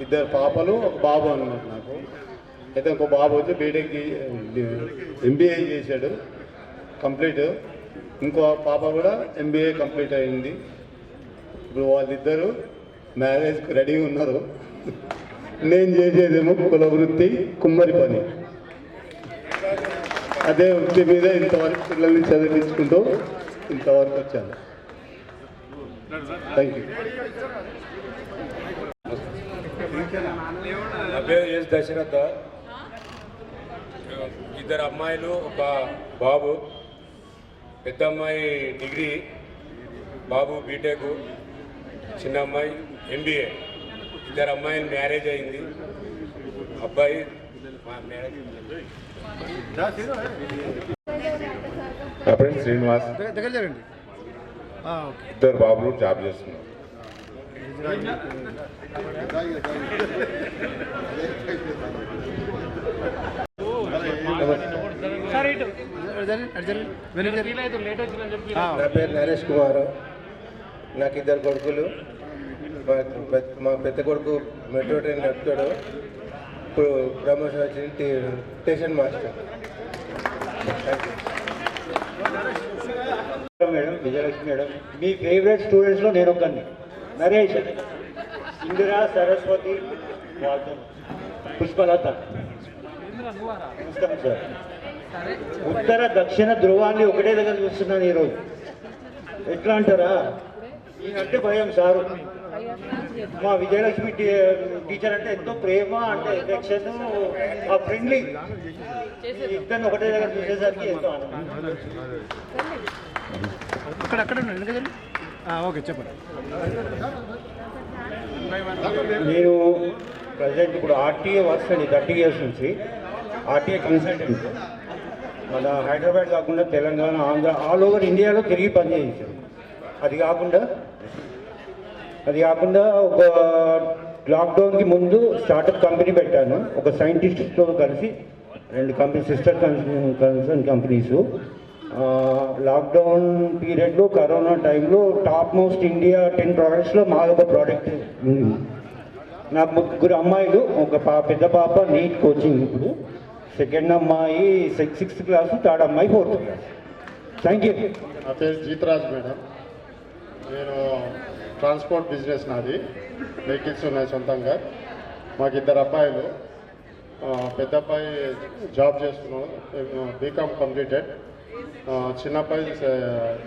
ఇద్దరు పాపలు ఒక బాబు అన్నమాట నాకు. అయితే ఇంకో బాబు వచ్చి బీటెక్ ఎంబీఏ చేశాడు కంప్లీట్. ఇంకో పాప కూడా ఎంబీఏ కంప్లీట్ అయింది. ఇప్పుడు వాళ్ళిద్దరూ మ్యారేజ్కి రెడీ ఉన్నారు. నేను చేసేదేమో కుల వృత్తి, కుమ్మరి పని. అదే వృత్తి మీద ఇంతవరకు పిల్లల్ని చదివించుకుంటూ ఇంతవరకు వచ్చాను. Thank you. నా పేరు ఎస్ దశరథ. ఇద్దరు అమ్మాయిలు, ఒక బాబు. పెద్ద అమ్మాయి డిగ్రీ, బాబు బీటెక్, చిన్న అమ్మాయి ఎంబీఏ. ఇద్దరు అమ్మాయిలు మ్యారేజ్ అయింది. అబ్బాయి నా ఫ్రెండ్ శ్రీనివాస్. ఇద్దరు బాబులు జాబ్ చేస్తున్నారు. నా పేరు నరేష్ కుమార్. నాకు ఇద్దరు కొడుకులు. మా పెద్ద కొడుకు మెట్రో ట్రైన్ నడుపుతాడు, ఇప్పుడు ప్రమోషన్ వచ్చి station master. Madam, Vijayalakshmi madam, మీ ఫేవరెట్ స్టూడెంట్స్లో నేను ఒకరిని. నరేష్, ఇందిరా, సరస్వతి, పుష్పలత. నమస్కారం సార్. ఉత్తర దక్షిణ ధ్రువాన్ని ఒకటే దగ్గర చూస్తున్నాను ఈరోజు. ఎట్లా అంటారా, ఈయనంటే భయం సారు. మా విజయలక్ష్మి టీచర్ అంటే ఎంతో ప్రేమ, అంటే ఎఫెక్షన్, ఆ ఫ్రెండ్లీ. ఇద్దరిని ఒకటే దగ్గర చూసేసరికి ఎంతో ఆనందం. ఓకే, చెప్పండి. నేను ప్రజెంట్ ఇప్పుడు ఆర్టీఏ వర్క్స్ అండి 30 years నుంచి. RTA consultant. మన హైదరాబాద్ కాకుండా తెలంగాణ, ఆంధ్ర, ఆల్ ఓవర్ ఇండియాలో తిరిగి పనిచేయించాను. అది కాకుండా ఒక లాక్డౌన్కి ముందు స్టార్టప్ కంపెనీ పెట్టాను. ఒక సైంటిస్ట్తో కలిసి 2 company, sister concern companies. Lockdown పీరియడ్లో, కరోనా టైంలో టాప్ మోస్ట్ ఇండియా 10 ప్రోడక్ట్స్లో మాదొక ప్రోడక్ట్ ఉంది. నాకు 3 అమ్మాయిలు, ఒక పెద్ద పాప నీట్ కోచింగ్ ఇప్పుడు, సెకండ్ అమ్మాయి 6th క్లాసు, థర్డ్ అమ్మాయి 4th క్లాస్. Thank you. నా పేరు జీతరాజ్ మేడం. నేను ట్రాన్స్పోర్ట్ బిజినెస్ నాది, వెహికల్స్ ఉన్నాయి సొంతంగా. మాకు 2 అబ్బాయిలు. పెద్ద అబ్బాయి జాబ్ చేస్తున్నాడు, బీకామ్ కంప్లీటెడ్. చిన్న అబ్బాయి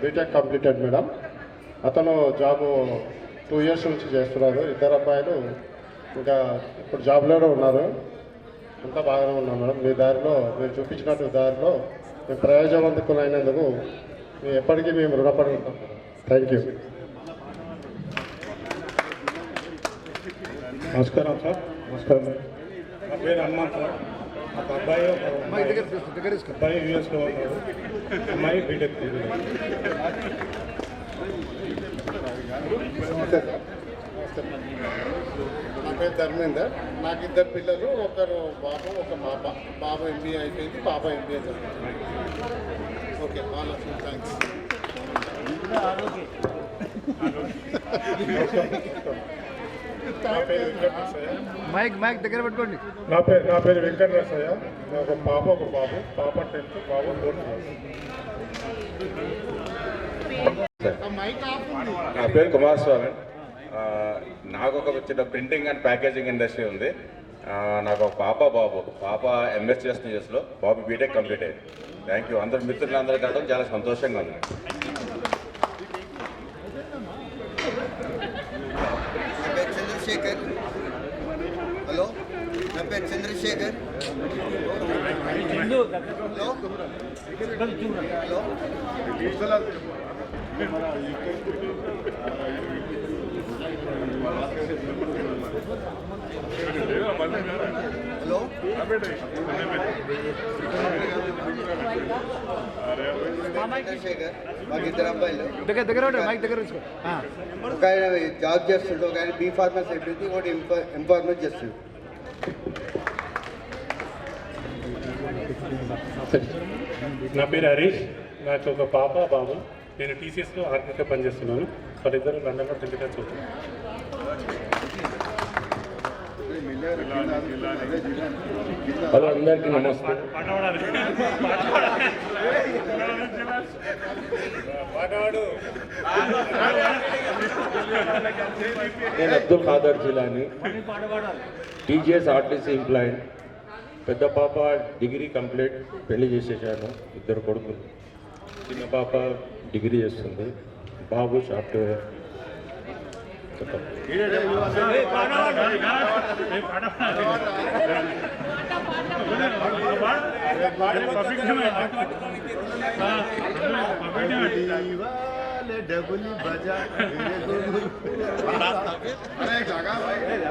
బీటెక్ కంప్లీటెడ్ మేడం. అతను జాబు 2 ఇయర్స్ నుంచి చేస్తున్నారు. 2 అబ్బాయిలు ఇంకా ఇప్పుడు జాబ్లోనే ఉన్నారు. అంతా బాగానే ఉన్నాం మేడం. మీ దారిలో మీరు చూపించినట్టు దారిలో మేము ప్రయోజనవంతులైనందుకు ఎప్పటికీ మేము రుణపడి ఉంటాం. Thank you. నమస్కారం సార్. నమస్కారం. నా పేరు హనుమాన్ సార్. ఒక అబ్బాయి అబ్బాయి యూఎస్లో ఉన్నాడు, అమ్మాయి బీటెక్. నా పేరు ధర్మేందర్. నాకు 2 పిల్లలు, ఒకరు బాబు, ఒక పాప. బాబు ఎంబీఏ అయిపోయింది, పాప ఎంబీఏ చదువుతుంది. Okay, all of you thanks. Mic దగ్గర పెట్టుకోండి. నా పేరు వెంకటరసయ్య. నాకు ఒక పాప, ఒక బాబు. పాప 10th, బాబు 4th క్లాస్. నా పేరు కుమారస్వామి. నాకు ఒక చిన్న ప్రింటింగ్ అండ్ ప్యాకేజింగ్ ఇండస్ట్రీ ఉంది. నాకు ఒక పాప, బాబు. పాప ఎంఎస్ చేస్తున్న యూఎస్లో, బాబు బీటెక్ కంప్లీట్ అయ్యింది. Thank you. అందరు మిత్రులందరూ కావడం చాలా సంతోషంగా ఉంది. చంద్రశేఖర్. హలో, నా పేరు చంద్రశేఖర్. Hello hello Chandrasekhar. మాకు 2 అబ్బాయిలు. ఒక ఆయన జాబ్ చేస్తుండే, ఒక ఆయన బీ ఫార్మసీ అయిపోయింది, ఒకటి ఎంఫార్మసీ చేస్తుంది. నా పేరు హరీష్. నాకు ఒక పాప, బాబు. నేను టీసీఎస్లో ఆర్కిటెక్ట్గా పనిచేస్తున్నాను. వాళ్ళిద్దరు లండన్లో 10th క్లాస్ చదువుతున్నారు. హలో, అందరికీ నమస్తే. నేను Abdul Khader Jilani, TGS RTC employee. పెద్ద పాప డిగ్రీ కంప్లీట్, పెళ్లి చేసేసాను. 2 కొడుకులు. చిన్న పాప డిగ్రీ చేస్తుంది, బాబు సాఫ్ట్వేర్.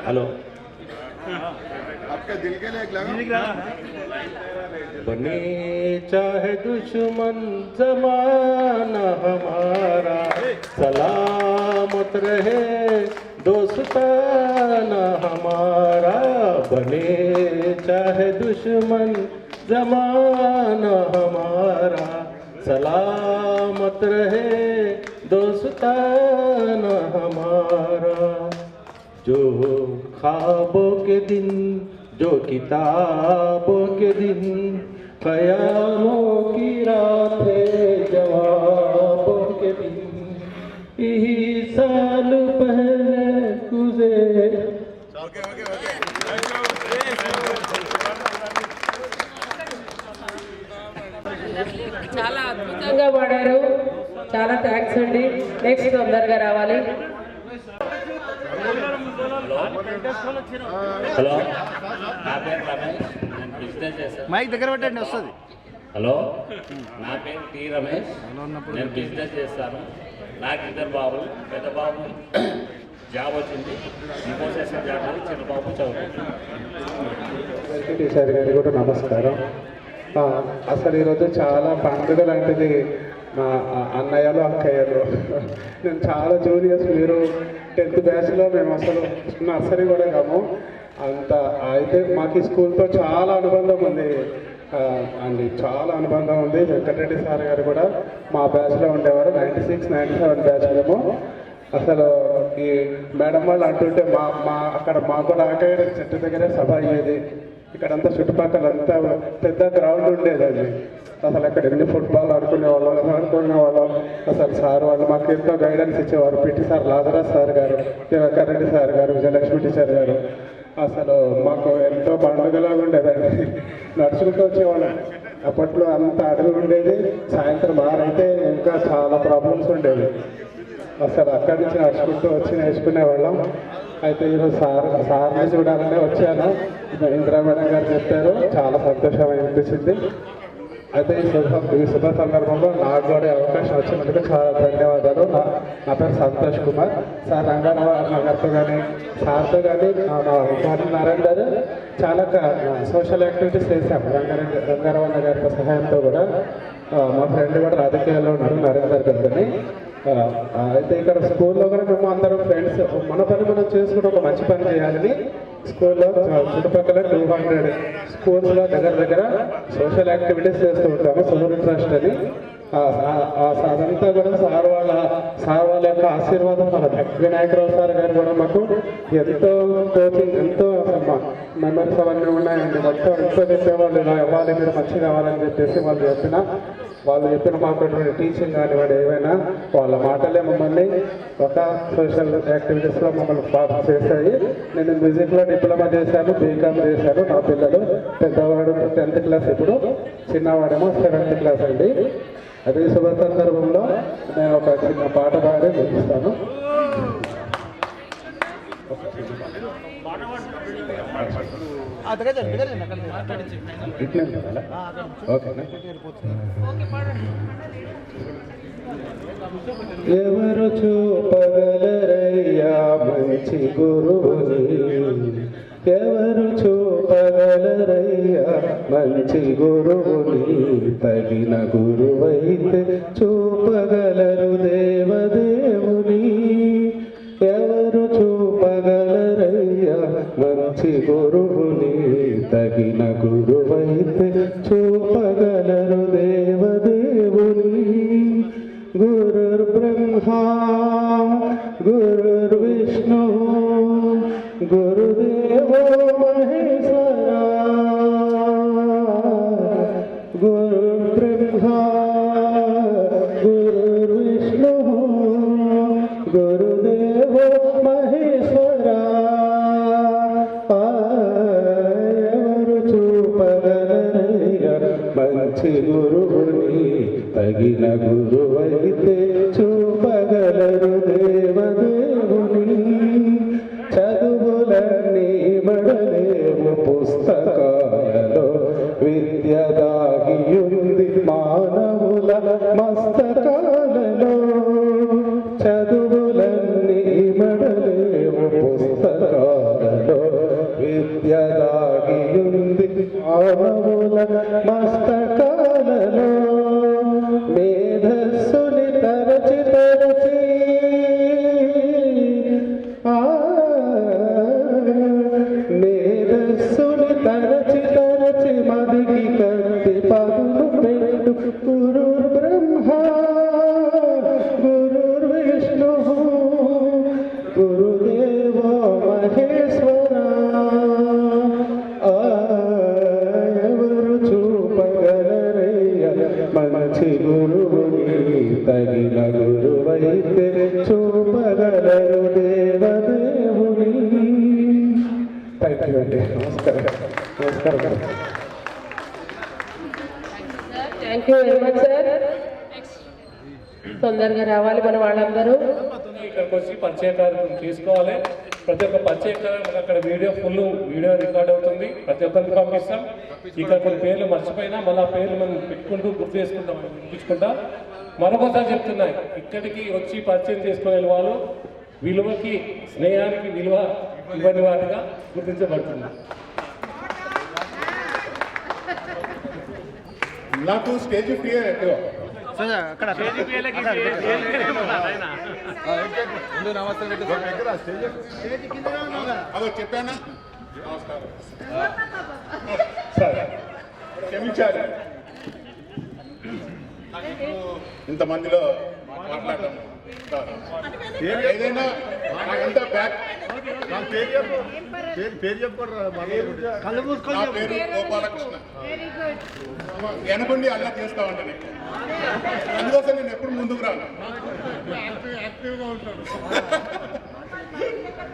హలో, आपके दिल के लिए एक लगा। बने चाहे दुश्मन जमाना हमारा, सलामत रहे दोस्ताना हमारा। बने चाहे दुश्मन जमाना हमारा, सलामत रहे दोस्ताना हमारा। जो ख्वाबों के दिन, जो किताबों के दिन, ख्यालों की रातें, जवाबों के दिन, यही साल पहले गुजरे। చాలా అద్భుతంగా పాడారు. చాలా థ్యాంక్స్ అండి. నెక్స్ట్ తొందరగా రావాలి. హలో, నా పేరు రమేష్. నేను బిజినెస్ చేస్తాను. మైక్ దగ్గర పెట్టండి, వస్తుంది. హలో, నా పేరు టి రమేష్. నేను బిజినెస్ చేస్తాను. నాకు 2 బాబులు. పెద్ద బాబు జాబ్ వచ్చింది, ఇన్ఫోసిస్ జాబ్. చిన్న బాబు చదువుకుంటున్నాను. టీచర్ గారికి కూడా నమస్కారం. అసలు ఈరోజు చాలా పండుగ లాంటిది. మా అన్నయ్యలు, అక్కయ్యలు, నేను చాలా జూనియర్స్. మీరు 10th బ్యాచ్లో, మేము అసలు నర్సరీ కూడా కాము. అంత అయితే మాకు ఈ స్కూల్తో చాలా అనుబంధం ఉంది అండి, చాలా అనుబంధం ఉంది. వెంకటరెడ్డి సార్ గారు కూడా మా బ్యాచ్లో ఉండేవారు. 96, 97 బ్యాచ్ మేము. అసలు ఈ మేడం వాళ్ళు అంటుంటే మా అక్కడ మాకు కూడా ఆకయ్య చెట్టు దగ్గరే సభ అయ్యేది. ఇక్కడంతా చుట్టుపక్కలంతా పెద్ద గ్రౌండ్ ఉండేదండి. అసలు అక్కడ ఎన్ని ఫుట్బాల్ ఆడుకునేవాళ్ళం. అసలు సార్ వాళ్ళు మాకు ఎంతో గైడెన్స్ ఇచ్చేవారు. పిటి సార్, లాజరాజ్ సార్ గారు, దివాకర్ రెడ్డి సార్ గారు, విజయలక్ష్మి టీచర్ గారు. అసలు మాకు ఎంతో పండుగలాగా ఉండేదండి. నడుచుకుంటూ వచ్చేవాళ్ళం. అప్పట్లో అంత అడవి ఉండేది. సాయంత్రం 6 అయితే ఇంకా చాలా ప్రాబ్లమ్స్ ఉండేవి. అసలు అక్కడి నుంచి నడుచుకుంటూ వచ్చి నేర్చుకునేవాళ్ళం. అయితే ఈరోజు సార్ని చూడాలనే వచ్చాను. ఇందిరా మేడం గారు చెప్పారు, చాలా సంతోషం అనిపించింది. అయితే ఈ శుభ సందర్భంలో నాకు కూడా అవకాశం వచ్చినందుకు చాలా ధన్యవాదాలు. నా పేరు సంతోష్ కుమార్. సార్ రంగారావు గారితో కానీ సార్తో కానీ నారాయణ గారు చాలా సోషల్ యాక్టివిటీస్ చేశాము. రంగారావు గారి సహాయంతో కూడా. మా ఫ్రెండ్ కూడా రాజకీయాల్లో ఉన్నారు, నరేందర్ గారిని. అయితే ఇక్కడ స్కూల్లో కూడా మేము అందరం ఫ్రెండ్స్ మన పని మనం చేసుకుని ఒక మంచి పని చేయాలని స్కూల్లో చుట్టుపక్కల 200 స్కూల్స్లో దగ్గర సోషల్ యాక్టివిటీస్ చేస్తూ ఉంటాము. సోషల్ ట్రస్ట్ అని. అదంతా కూడా సార్ వాళ్ళ యొక్క ఆశీర్వాదం మన వినాయకరావు సార్ గారు కూడా మాకు ఎంతో కోచింగ్, ఎంతో మెమరీస్ అవన్నీ ఉన్నాయండి. మొత్తం ఎంతో చెప్పేవాళ్ళు, ఇలా ఇవ్వాలి, మీరు మంచిగా కావాలని చెప్పేసి వాళ్ళు చెప్పిన మాకు టీచింగ్ కానివ్వండి, ఏవైనా వాళ్ళ మాటలే మమ్మల్ని ఒక సోషల్ యాక్టివిటీస్లో మమ్మల్ని పాస్ చేశాయి. నేను మ్యూజిక్లో డిప్లొమా చేశాను, బీకామ్ చేశాను. నా పిల్లలు పెద్దవాడు 10th క్లాస్, ఇప్పుడు చిన్నవాడేమో 7th క్లాస్ అండి. అదే శుభ సందర్భంలో నేను ఒక చిన్న పాట పాడి వినిపిస్తాను. ఎవరు చూపగలరయ్యా మంచి గురువుని, ఎవరు చూపగలరయ్యా మంచి గురువుని, తగిన గురువైతే చూపగలరు దేవదేవుని. ఎవరు చూపగలరయ్యా మంచి గురువుని, తగిన గురువైతే చూపగలరు దేవదేవుని. గురుర్ బ్రహ్మా గురుర్ విష్ణు గురుదేవో మహేశ్వరా. గురుర్ బ్రహ్మా గురుర్ విష్ణు గురుదేవో మహేశ్వరా. ఎవరు చూపగలరయ్యా మంచి గురువుని, తగిన గురువైతే చూపగలరు దేవదేవుని. చదువులన్నీ మడలేవు పుస్తకాలలో, విద్య దాగియుంది మానవుల మస్తకాలలో. చదువులన్నీ మడలేవు పుస్తకాలలో, విద్య దాగియుంది మానవుల మస్తకాలలో. మేధస్సుని తరచి మేధస్సుని తరచి మదికి కత్తి పదులు పెట్టు. గురుర్ బ్రహ్మా గురుర్ విష్ణు గురుదేవో మహేశ్వరా. ఎవరు చూపగలరయ్యా మంచి గురువుని, తగిన గురువైతే చూపగలరు దేవదేవుని. థ్యాంక్ యూ అండి. నమస్కారం. Thank you very much sir. తొందరగా రావాలి మన వాళ్ళందరూ. ఇక్కడికి వచ్చి పరిచయ కార్యక్రమం తీసుకోవాలి. ప్రతి ఒక్క పరిచయ కార్యక్రమం అక్కడ వీడియో రికార్డ్ అవుతుంది. ప్రతి ఒక్కరికి పంపిస్తాం. ఇక్కడ కొన్ని పేర్లు మర్చిపోయినా మళ్ళీ ఆ పేర్లు మనం పెట్టుకుంటూ గుర్తు చేసుకుంటాం, వినిపించుకుంటా. మరొకసారి చెప్తున్నాయి, ఇక్కడికి వచ్చి పరిచయం చేసుకునే వాళ్ళు విలువకి, స్నేహానికి విలువ ఇవ్వని వాటిగా గుర్తించబడుతుంది. నాకు స్టేజ్ ఫ్రీ అదో చెప్పానా. సరే క్షమించాలి, ఇంతమందిలో మాట్లాడటం ఏదైనా నాకంతా బ్యాక్ నా పేరు గోపాలకృష్ణ. వెనకుండి అలా చేస్తా ఉంటాను. అందుకోసం నేను ఎప్పుడు ముందుకు రాను.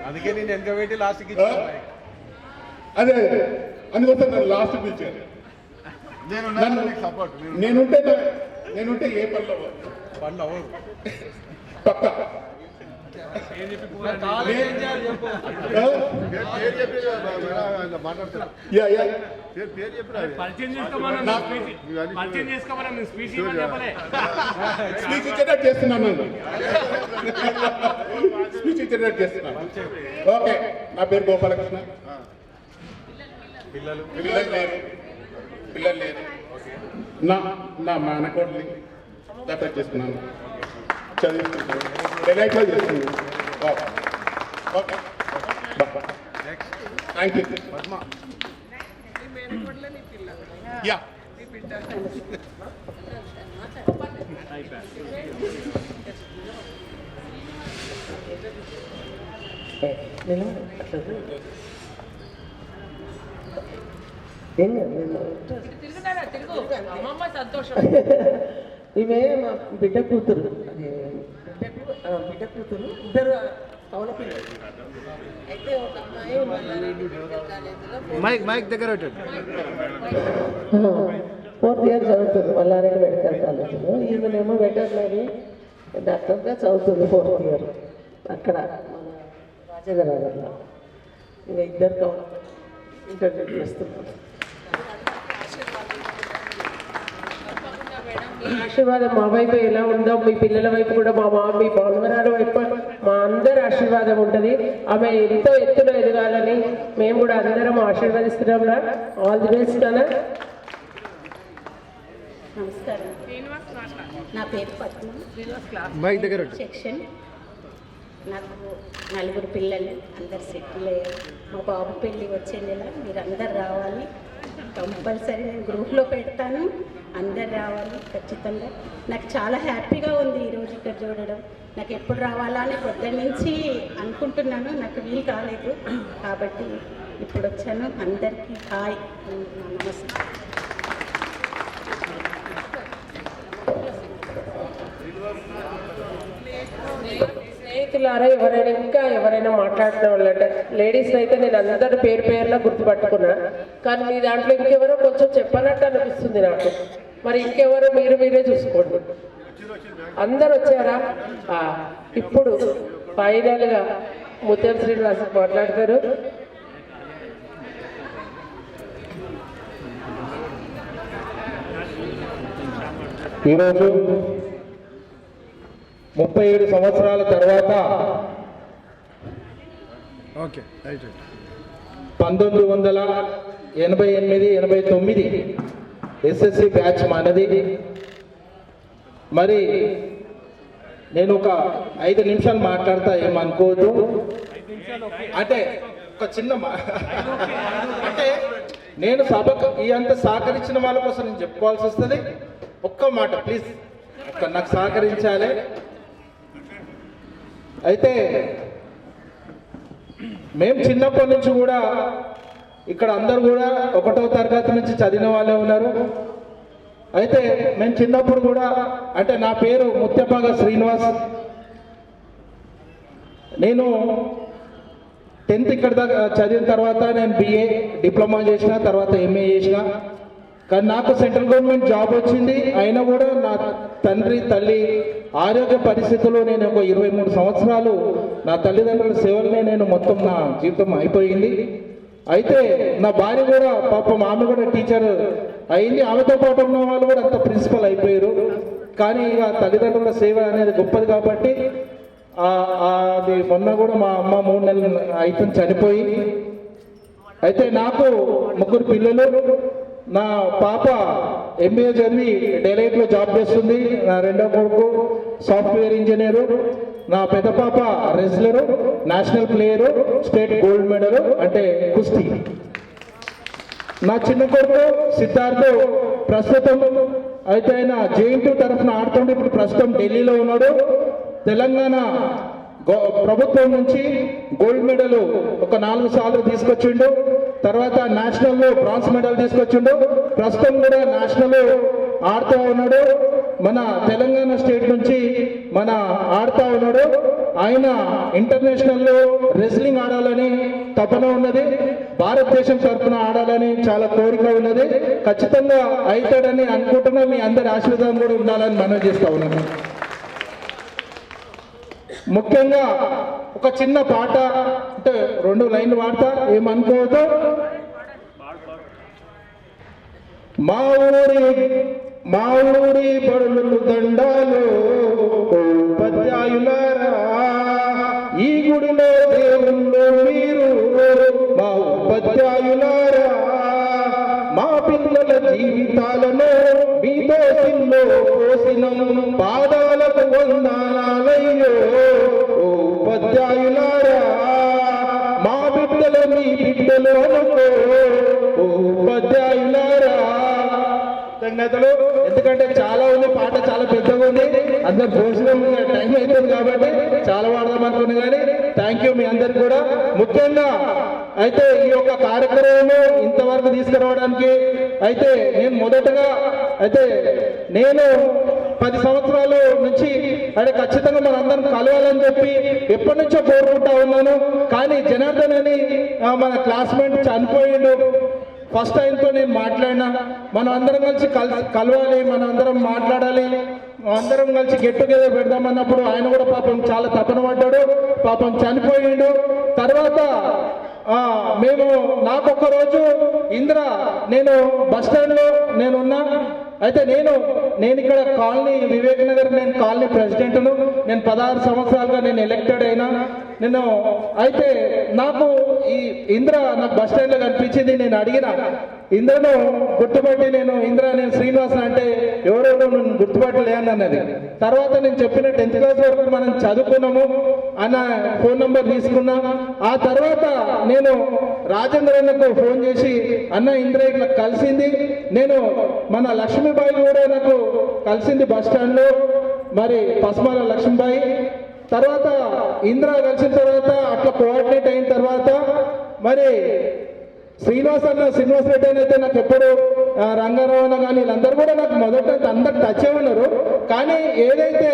అందుకే నేను వెనక పెట్టి లాస్ట్కి అదే అందుకోసం నన్ను లాస్ట్ పిలిచాను. నేనుంటే ఏ పనులు అవ్వదు పక్క. స్పీచ్ ఇచ్చేటట్టు చేస్తున్నాను. ఓకే, నా పేరు గోపాలకృష్ణ. పిల్లలు లేరు. నా మేనకోడ్ని దత్తత చేసుకున్నాను. చదివిస్తున్నాను. డెలైట్లో చేస్తున్నాను. Okay, thank you. యా ఇవే మా బిడ్డ కూతురు ఇద్దరు కవల పిల్లలు. అయితే ఒక అమ్మాయి మైక్ దగ్గర 4th ఇయర్ చదువుతుంది మల్లారెడ్డి మెడికల్ కాలేజీలో. ఈమెనేమో వెటర్నరీ డాక్టర్గా చదువుతుంది 4th ఇయర్ అక్కడ మన రాజగనగర్లో. ఇక ఇద్దరు కవల ఇంటర్వ్యూ చేస్తున్నారు. ఆశీర్వాదం మా వైపు ఎలా ఉందో మీ పిల్లల వైపు కూడా మీ బాలుమరాల వైపు మా అందరి ఆశీర్వాదం ఉంటుంది. ఆమె ఎంతో ఎత్తున ఎదగాలని మేము కూడా అందరం ఆశీర్వదిస్తున్నాం. ఆల్ ది బెస్ట్ అన్న. నమస్కారం, నా పేరు పద్మ. సెక్షన్. నాకు 4 పిల్లలు, అందరు సెటిల్ అయ్యారు. మా బాబు పెళ్ళి వచ్చే నెల, మీరు అందరు రావాలి. కంపల్సరీ నేను గ్రూప్లో పెడతాను, అందరు రావాలి ఖచ్చితంగా. నాకు చాలా హ్యాపీగా ఉంది ఈరోజు ఇక్కడ చూడడం. నాకు ఎప్పుడు రావాలా అని పొద్దున్న నుంచి అనుకుంటున్నాను, నాకు వీలు కాలేదు. కాబట్టి ఇప్పుడు వచ్చాను. అందరికీ హాయ్, నమస్కారం. స్నేహితులారా, ఎవరైనా మాట్లాడిన వాళ్ళంటే లేడీస్ అయితే నేను అందరు పేరులో గుర్తుపట్టుకున్నా. కానీ మీ దాంట్లో ఇంకెవరో కొంచెం చెప్పనట్టు అనిపిస్తుంది నాకు. మరి ఇంకెవరో మీరే చూసుకోండి. అందరు వచ్చారా? ఇప్పుడు ఫైనల్గా ముత్యం శ్రీనివాస్ మాట్లాడతారు. ఈరోజు 37 సంవత్సరాల తర్వాత 1988-89 ఎస్ఎస్సి బ్యాచ్ మనది. మరి నేను ఒక 5 నిమిషాలు మాట్లాడతా, ఏమనుకోవద్దు. అంటే ఒక చిన్న అంటే నేను సభకు ఈ అంత సహకరించిన వాళ్ళ కోసం నేను చెప్పుకోవాల్సి వస్తుంది. ఒక్క మాట ప్లీజ్, నాకు సహకరించాలి. అయితే మేము చిన్నప్పటి నుంచి కూడా ఇక్కడ అందరూ కూడా 1వ తరగతి నుంచి చదివిన వాళ్ళే ఉన్నారు. అయితే మేము చిన్నప్పుడు కూడా, అంటే నా పేరు ముత్యపాగ శ్రీనివాస్. నేను 10th ఇక్కడ దాకా చదివిన తర్వాత నేను BA డిప్లొమా చేసిన, తర్వాత MA చేసిన. కానీ నాకు సెంట్రల్ గవర్నమెంట్ జాబ్ వచ్చింది. అయినా కూడా నా తండ్రి తల్లి ఆరోగ్య పరిస్థితుల్లో నేను ఒక 23 సంవత్సరాలు నా తల్లిదండ్రుల సేవలనే నేను మొత్తం నా జీవితం అయిపోయింది. అయితే నా భార్య కూడా పాపం ఆమె కూడా టీచర్ అయింది. ఆమెతో పాటు ఉన్న వాళ్ళు కూడా అంత ప్రిన్సిపల్ అయిపోయారు. కానీ ఇక తల్లిదండ్రుల సేవ అనేది గొప్పది కాబట్టి అది మొన్న కూడా మా అమ్మ 3 నెలలు అయితే చనిపోయి. అయితే నాకు 3 పిల్లలు. నా పాప MBA చదివి డెలైట్లో జాబ్ చేస్తుంది. నా రెండో కొడుకు సాఫ్ట్వేర్ ఇంజనీరు. నా పెద్ద పాప wrestler, national player, state gold medal అంటే కుస్తీ. నా చిన్న కొడుకు సిద్ధార్థ్ ప్రస్తుతం అయితే ఆయన JNT తరఫున ఆడుతుంటే ఇప్పుడు ప్రస్తుతం ఢిల్లీలో ఉన్నాడు. తెలంగాణ ప్రభుత్వం నుంచి గోల్డ్ మెడల్ ఒక 4 సార్లు తీసుకొచ్చిండు. తర్వాత నేషనల్లో బ్రాంజ్ మెడల్ తీసుకొచ్చిండు. ప్రస్తుతం కూడా నేషనల్ ఆడుతూ ఉన్నాడు. మన తెలంగాణ స్టేట్ నుంచి ఆడుతూ ఉన్నాడు. ఆయన ఇంటర్నేషనల్లో రెజ్లింగ్ ఆడాలని తపన ఉన్నది. భారతదేశం తరఫున ఆడాలని చాలా కోరిక ఉన్నది. ఖచ్చితంగా అవుతాడని అనుకుంటున్నా. మీ అందరి ఆశీర్వాదం కూడా ఉండాలని మనవి చేస్తా ఉన్నాను. ముఖ్యంగా ఒక చిన్న పాట అంటే 2 లైన్లు పాడతా, ఏమనుకోవద్దు. మా ఊరి బడులకు దండాలు ఉపాధ్యాయులారా, ఈ గుడిలో దేవుళ్ళు మీరు మా ఉపాధ్యాయులారా, మా పిల్లల జీవితాలను మీతో పోసిన పాదాలకు వందనాలయ్యో ఉపాధ్యాయులారా, మా బిడ్డలు మీ బిడ్డలు అనుకో ఉపాధ్యాయులారా. కృతజ్ఞతలు. ఎందుకంటే చాలా ఉంది, పాట చాలా పెద్దగా ఉంది, అందరు భోజనం టైం అవుతుంది కాబట్టి చాలా వాడదాం అనుకున్నా. కానీ థ్యాంక్ యూ మీ అందరికి కూడా. ముఖ్యంగా అయితే ఈ యొక్క కార్యక్రమం ఇంతవరకు తీసుకురావడానికి అయితే నేను మొదటగా నేను 10 సంవత్సరాల నుంచి ఖచ్చితంగా మనందరం కలవాలని చెప్పి ఎప్పటి నుంచో కోరుకుంటా ఉన్నాను. కానీ జనార్దన్ అని మన క్లాస్మేట్ చనిపోయిండు. ఫస్ట్ టైంతో నేను మాట్లాడినా, మనం అందరం కలిసి కలవాలి, మనం అందరం మాట్లాడాలి, అందరం కలిసి గెట్ టుగెదర్ పెడదామన్నప్పుడు ఆయన కూడా పాపం చాలా తపన పడ్డాడు, పాపం చనిపోయిండు. తర్వాత నాకొక్క రోజు నేను బస్ స్టాండ్లో నేనున్నా. అయితే నేను ఇక్కడ కాలనీ వివేక్ నగర్ నేను కాలనీ ప్రెసిడెంట్ను. నేను 16 సంవత్సరాలుగా నేను ఎలక్టెడ్ అయినా. అయితే నాకు ఈ నాకు బస్ స్టాండ్లో కనిపించింది. నేను అడిగిన ఇంద్రను గుర్తుపట్టి నేను శ్రీనివాసన్ అంటే ఎవరెవరో నేను గుర్తుపట్టలే అన్నది. తర్వాత నేను చెప్పిన 10th క్లాస్ వరకు మనం చదువుకున్నాము అన్న ఫోన్ నంబర్ తీసుకున్నా. ఆ తర్వాత నేను రాజేంద్ర అన్నకు ఫోన్ చేసి అన్న ఇంద్ర ఇట్లా కలిసింది, నేను మన లక్ష్మీబాయి కూడా నాకు కలిసింది బస్ స్టాండ్లో, మరి పస్మాల లక్ష్మీబాయి. తర్వాత ఇంద్ర కలిసిన తర్వాత అట్లా కోఆర్డినేట్ అయిన తర్వాత మరి శ్రీనివాస్ రెడ్డి అని అయితే నాకు ఎప్పుడు రంగారావు అన్న కానీ వీళ్ళందరూ కూడా నాకు మొదట అందరు టచ్ ఉన్నారు. కానీ ఏదైతే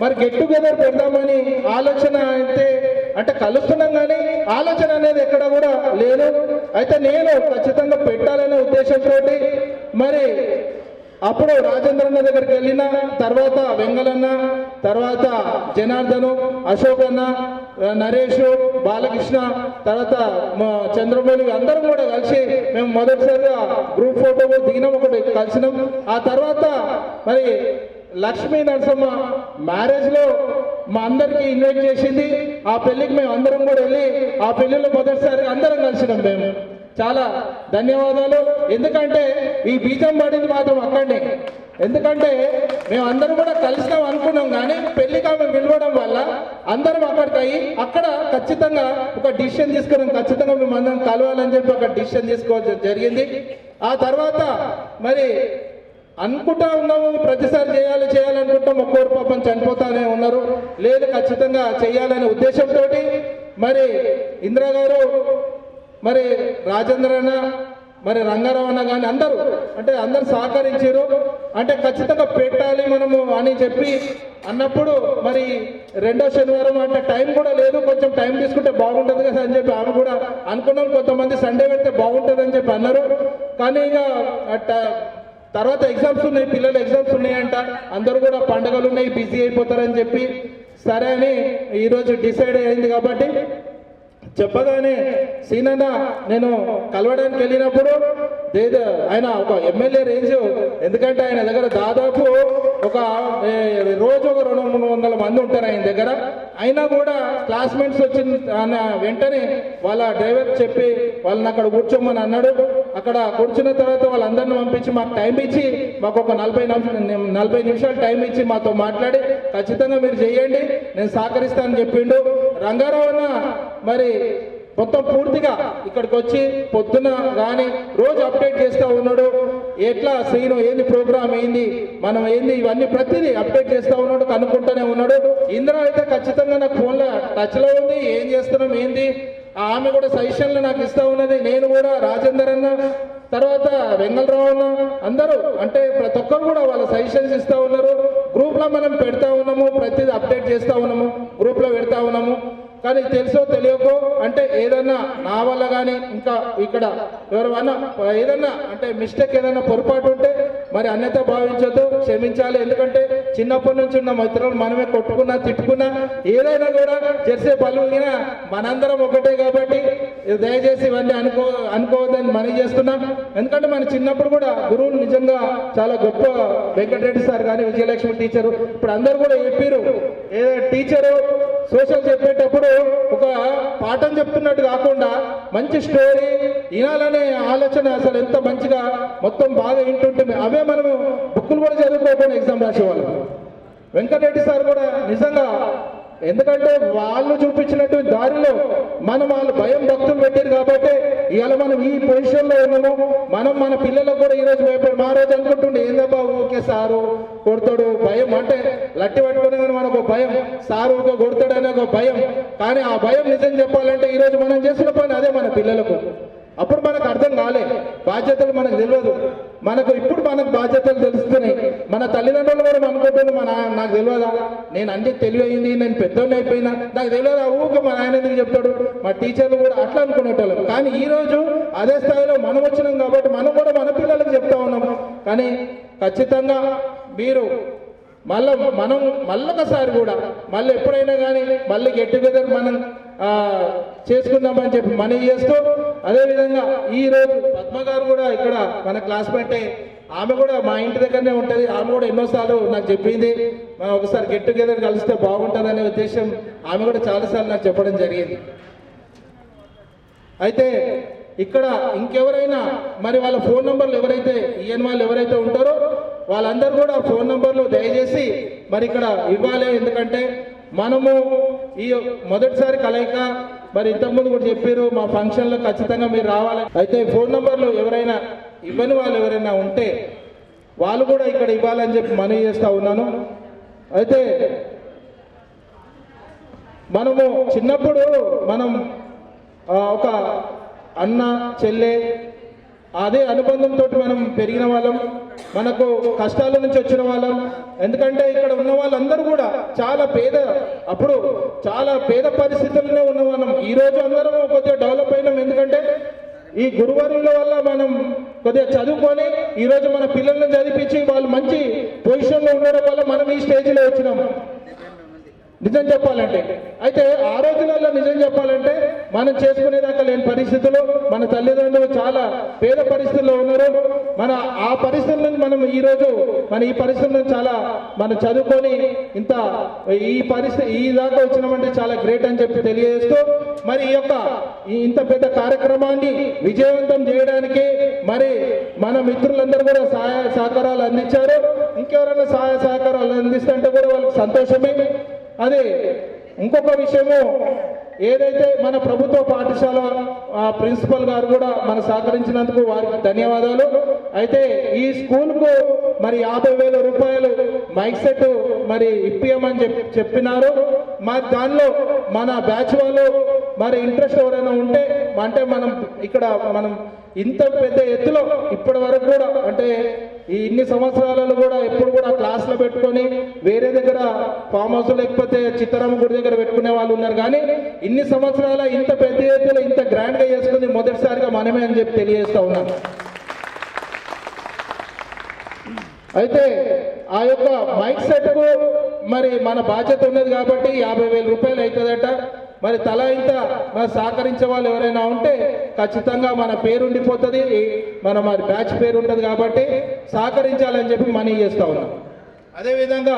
మరి గెట్ టుగెదర్ పెడదామని ఆలోచన అయితే అంటే కలుస్తున్నాం, కానీ ఆలోచన అనేది ఎక్కడ కూడా లేదు. అయితే నేను ఖచ్చితంగా పెట్టాలనే ఉద్దేశంతో మరి అప్పుడు రాజేంద్రన్న దగ్గరికి వెళ్ళిన తర్వాత వెంగళన్న, తర్వాత జనార్దను, అశోక్ అన్న, నరేష్, బాలకృష్ణ, తర్వాత చంద్రమౌళి అందరం కూడా కలిసి మేము మొదటిసారిగా గ్రూప్ ఫోటో దిగినాం, ఒకటి కలిసినాం. ఆ తర్వాత మరి లక్ష్మీ నరసమ్మ మ్యారేజ్లో మా అందరికీ ఇన్వైట్ చేసింది. ఆ పెళ్ళికి మేము అందరం కూడా వెళ్ళి ఆ పెళ్ళిలో మొదటిసారిగా అందరం కలిసినాం మేము. చాలా ధన్యవాదాలు. ఎందుకంటే ఈ బీజం పడింది మాత్రం అక్కడనే. ఎందుకంటే మేము అందరం కూడా కలిసినాం అనుకున్నాం, కానీ పెళ్లికి ఆమె పిలవడం వల్ల అందరం అక్కడికి అయ్యి అక్కడ ఖచ్చితంగా ఒక డిసిషన్ తీసుకున్నాం. ఖచ్చితంగా మేము అందరం కలవాలని చెప్పి ఒక డిసిషన్ తీసుకోవాల్సి జరిగింది. ఆ తర్వాత మరి అనుకుంటా ఉన్నాము, ప్రతిసారి చేయాలనుకుంటాం, ఒక్కొక్కరు పాపం చనిపోతానే ఉన్నారు. లేదు ఖచ్చితంగా చేయాలనే ఉద్దేశంతో మరి ఇందిరా గారు, మరి రాజేంద్ర అన్న, మరి రంగారావు అన్న కానీ అందరూ సహకరించారు. అంటే ఖచ్చితంగా పెట్టాలి మనము అని చెప్పి అన్నప్పుడు మరి 2వ శనివారం అంటే టైం కూడా లేదు, కొంచెం టైం తీసుకుంటే బాగుంటుంది కదా అని చెప్పి ఆమె కూడా అనుకున్నాం. కొంతమంది సండే పెడితే బాగుంటుంది అని చెప్పి అన్నారు. కానీ ఇక తర్వాత ఎగ్జామ్స్ ఉన్నాయి, పిల్లలు ఎగ్జామ్స్ ఉన్నాయంట, అందరూ కూడా పండుగలు ఉన్నాయి, బిజీ అయిపోతారని చెప్పి సరే అని ఈరోజు డిసైడ్ అయింది. కాబట్టి చెప్పగానే సీనన్న నేను కలవడానికి వెళ్ళినప్పుడు ఆయన ఒక ఎమ్మెల్యే రేంజ్, ఎందుకంటే ఆయన దగ్గర దాదాపు ఒక రోజు ఒక 200-300 మంది ఉంటారు ఆయన దగ్గర. అయినా కూడా క్లాస్మేట్స్ వచ్చిన వెంటనే వాళ్ళ డ్రైవర్ చెప్పి వాళ్ళని అక్కడ కూర్చోమని అన్నాడు. అక్కడ కూర్చున్న తర్వాత వాళ్ళందరిని పంపించి మాకు టైం ఇచ్చి మాకు ఒక 40 నిమిషాలు టైం ఇచ్చి మాతో మాట్లాడి ఖచ్చితంగా మీరు చేయండి, నేను సహకరిస్తానని చెప్పిండు. రంగారావు అన్న మరి మొత్తం పూర్తిగా ఇక్కడికి వచ్చి పొద్దున కానీ రోజు అప్డేట్ చేస్తూ ఉన్నాడు. ఎట్లా శ్రీను ఏంది ప్రోగ్రామ్ ఏంది మనం ఏంది ఇవన్నీ ప్రతిదీ అప్డేట్ చేస్తూ ఉన్నాడు, కనుక్కుంటూనే ఉన్నాడు. ఇంద్ర అయితే ఖచ్చితంగా నాకు ఫోన్లో టచ్లో ఉంది, ఏం చేస్తున్నాం ఏంది ఆమె కూడా సజెషన్లు నాకు ఇస్తూ ఉన్నది. నేను కూడా రాజేందర్ అన్న తర్వాత వెంగళరావు అన్న అందరూ అంటే ప్రతి ఒక్కరు కూడా వాళ్ళ సజెషన్స్ ఇస్తూ ఉన్నారు. గ్రూప్లో మనం పెడతా ఉన్నాము, ప్రతిదీ అప్డేట్ చేస్తూ ఉన్నాము, గ్రూప్లో పెడతా ఉన్నాము. కానీ తెలుసో తెలియకో అంటే ఏదన్నా నా వల్ల కానీ ఇంకా ఇక్కడ ఎవరైనా ఏదన్నా అంటే మిస్టేక్ ఏదైనా పొరపాటు ఉంటే మరి అన్యత భావించొద్దు, క్షమించాలి. ఎందుకంటే చిన్నప్పటి నుంచి ఉన్న మిత్రులు మనమే కొట్టుకున్నా తిట్టుకున్నా ఏదైనా కూడా చేసే పనులు మనందరం ఒకటే కాబట్టి దయచేసి ఇవన్నీ అనుకోవద్దని మనవి చేస్తున్నాం. ఎందుకంటే మన చిన్నప్పుడు కూడా గురువులు నిజంగా చాలా గొప్ప, వెంకటరెడ్డి సార్ కానీ విజయలక్ష్మి టీచరు, ఇప్పుడు అందరూ కూడా చెప్పారు. ఏదో టీచరు సోషల్ చెప్పేటప్పుడు ఒక పాఠం చెప్తున్నట్టు కాకుండా మంచి స్టోరీ వినాలనే ఆలోచన అసలు ఎంత మంచిగా మొత్తం బాగా వింటుంటుంది. అవే మనము బుక్కులు కూడా చదువుకోకుండా ఎగ్జామ్ రాసేవాళ్ళం. వెంకటరెడ్డి సార్ కూడా నిజంగా ఎందుకంటే వాళ్ళు చూపించినట్టు దారిలో వాళ్ళు భయం భక్తులు పెట్టారు కాబట్టి ఇవాళ మనం ఈ పొజిషన్లో ఉన్నాము. మనం మన పిల్లలకు కూడా ఈరోజు భయపడి మా రోజు అనుకుంటుండే ఏందబ్బా ఓకే సారు కొడతాడు భయం అంటే లట్టి పట్టుకునే కానీ మనకు భయం, సారు ఊరికే కొడతాడనే ఒక భయం. కానీ ఆ భయం నిజం చెప్పాలంటే ఈరోజు మనం చేసిన పని అదే మన పిల్లలకు. అప్పుడు మనకు అర్థం కాలే, బాధ్యతలు మనకు తెలియదు. మనకు ఇప్పుడు మనకు బాధ్యతలు తెలుస్తున్నాయి. మన తల్లిదండ్రులు కూడా అనుకుంటున్నారు నాకు తెలియదా, నేను అన్ని తెలివైంది, నేను పెద్దోడిని అయిపోయినా నాకు తెలియదా, ఊరికే మా ఆయన ఎందుకు చెప్తాడు, మా టీచర్లు కూడా అట్లా అనుకునేటోళ్ళం. కానీ ఈరోజు అదే స్థాయిలో మనం వచ్చినాం కాబట్టి మనం కూడా మన పిల్లలకు చెప్తా ఉన్నాం. కానీ ఖచ్చితంగా మీరు మనం మళ్ళొకసారి కూడా మళ్ళీ ఎప్పుడైనా కానీ మళ్ళీ గెట్ టుగెదర్ మనం చేసుకుందామని చెప్పి మనవి చేస్తూ, అదేవిధంగా ఈరోజు పద్మ గారు కూడా ఇక్కడ మన క్లాస్మేటే, ఆమె కూడా మా ఇంటి దగ్గరనే ఉంటుంది. ఆమె కూడా ఎన్నోసార్లు నాకు చెప్పింది మనం ఒకసారి గెట్ టుగెదర్ కలిస్తే బాగుంటుందనే ఉద్దేశం ఆమె కూడా చాలాసార్లు నాకు చెప్పడం జరిగింది. అయితే ఇక్కడ ఇంకెవరైనా మరి వాళ్ళ ఫోన్ నంబర్లు ఎవరైతే ఈఎన్ వాళ్ళు ఎవరైతే ఉంటారో వాళ్ళందరూ కూడా ఫోన్ నంబర్లు దయచేసి మరి ఇక్కడ ఇవ్వాలి. ఎందుకంటే మనము ఈ మొదటిసారి కలయిక మరి ఇంతకుముందు కూడా చెప్పారు మా ఫంక్షన్లో ఖచ్చితంగా మీరు రావాలి. అయితే ఫోన్ నంబర్లు ఎవరైనా ఇవ్వని వాళ్ళు ఎవరైనా ఉంటే వాళ్ళు కూడా ఇక్కడ ఇవ్వాలని చెప్పి మనవి చేస్తూ ఉన్నాను. అయితే మనము చిన్నప్పుడు మనం ఒక అన్న చెల్లె అదే అనుబంధంతో మనం పెరిగిన వాళ్ళం, మనకు కష్టాల నుంచి వచ్చిన వాళ్ళం. ఎందుకంటే ఇక్కడ ఉన్న వాళ్ళందరూ కూడా చాలా అప్పుడు చాలా పేద పరిస్థితుల్లోనే ఉన్న వాళ్ళం. ఈరోజు అందరం కొద్దిగా డెవలప్ అయినాం. ఎందుకంటే ఈ గురువారుల వల్ల మనం కొద్దిగా చదువుకొని ఈరోజు మన పిల్లల్ని చదివించి వాళ్ళు మంచి పొజిషన్లో ఉండడం వల్ల మనం ఈ స్టేజ్లో వచ్చినాం నిజం చెప్పాలంటే. అయితే ఆ రోజులలో నిజం చెప్పాలంటే మనం చేసుకునేదాకా లేని పరిస్థితుల్లో మన తల్లిదండ్రులు చాలా పేద పరిస్థితుల్లో ఉన్నారు. మన ఆ పరిస్థితుల నుంచి మనం ఈరోజు ఈ పరిస్థితుల నుంచి చాలా మనం చదువుకొని ఈ దాకా వచ్చినామంటే చాలా గ్రేట్ అని చెప్పి తెలియజేస్తూ, మరి ఇంత పెద్ద కార్యక్రమాన్ని విజయవంతం చేయడానికి మరి మన మిత్రులందరూ కూడా సహాయ సహకారాలు అందించారు. ఇంకెవరైనా సహాయ సహకారాలు అందిస్తుంటే కూడా వాళ్ళకి సంతోషమే. అదే ఇంకొక విషయము, ఏదైతే మన ప్రభుత్వ పాఠశాల ప్రిన్సిపల్ గారు కూడా మన సహకరించినందుకు వారికి ధన్యవాదాలు. అయితే ఈ స్కూల్కు మరి 50,000 రూపాయలు మైక్ సెట్ మరి ఇప్పియమని చెప్పినారు. మరి దానిలో మన బ్యాచ్ వాళ్ళు మరి ఇంట్రెస్ట్ ఎవరైనా ఉంటే అంటే మనం ఇంత పెద్ద ఎత్తులో ఇప్పటి వరకు కూడా అంటే ఇన్ని సంవత్సరాలలో కూడా ఎప్పుడు కూడా క్లాసులో పెట్టుకొని వేరే దగ్గర ఫామ్ హౌస్ లేకపోతే చిత్తరామ గుడి దగ్గర పెట్టుకునే వాళ్ళు ఉన్నారు. కానీ ఇన్ని సంవత్సరాల ఇంత పెద్ద ఎత్తులో ఇంత గ్రాండ్గా చేసుకుంది మొదటిసారిగా మనమే అని చెప్పి తెలియజేస్తా ఉన్నాను. అయితే ఆ యొక్క మైక్ సెట్కు మరి మన బాధ్యత ఉన్నది కాబట్టి 50,000 రూపాయలు అవుతుందట. మరి తల ఇంత సహకరించే వాళ్ళు ఎవరైనా ఉంటే ఖచ్చితంగా మన పేరు ఉండిపోతుంది, మరి బ్యాచ్ పేరు ఉంటుంది కాబట్టి సహకరించాలని చెప్పి మనవి చేస్తూ ఉన్నాం. అదేవిధంగా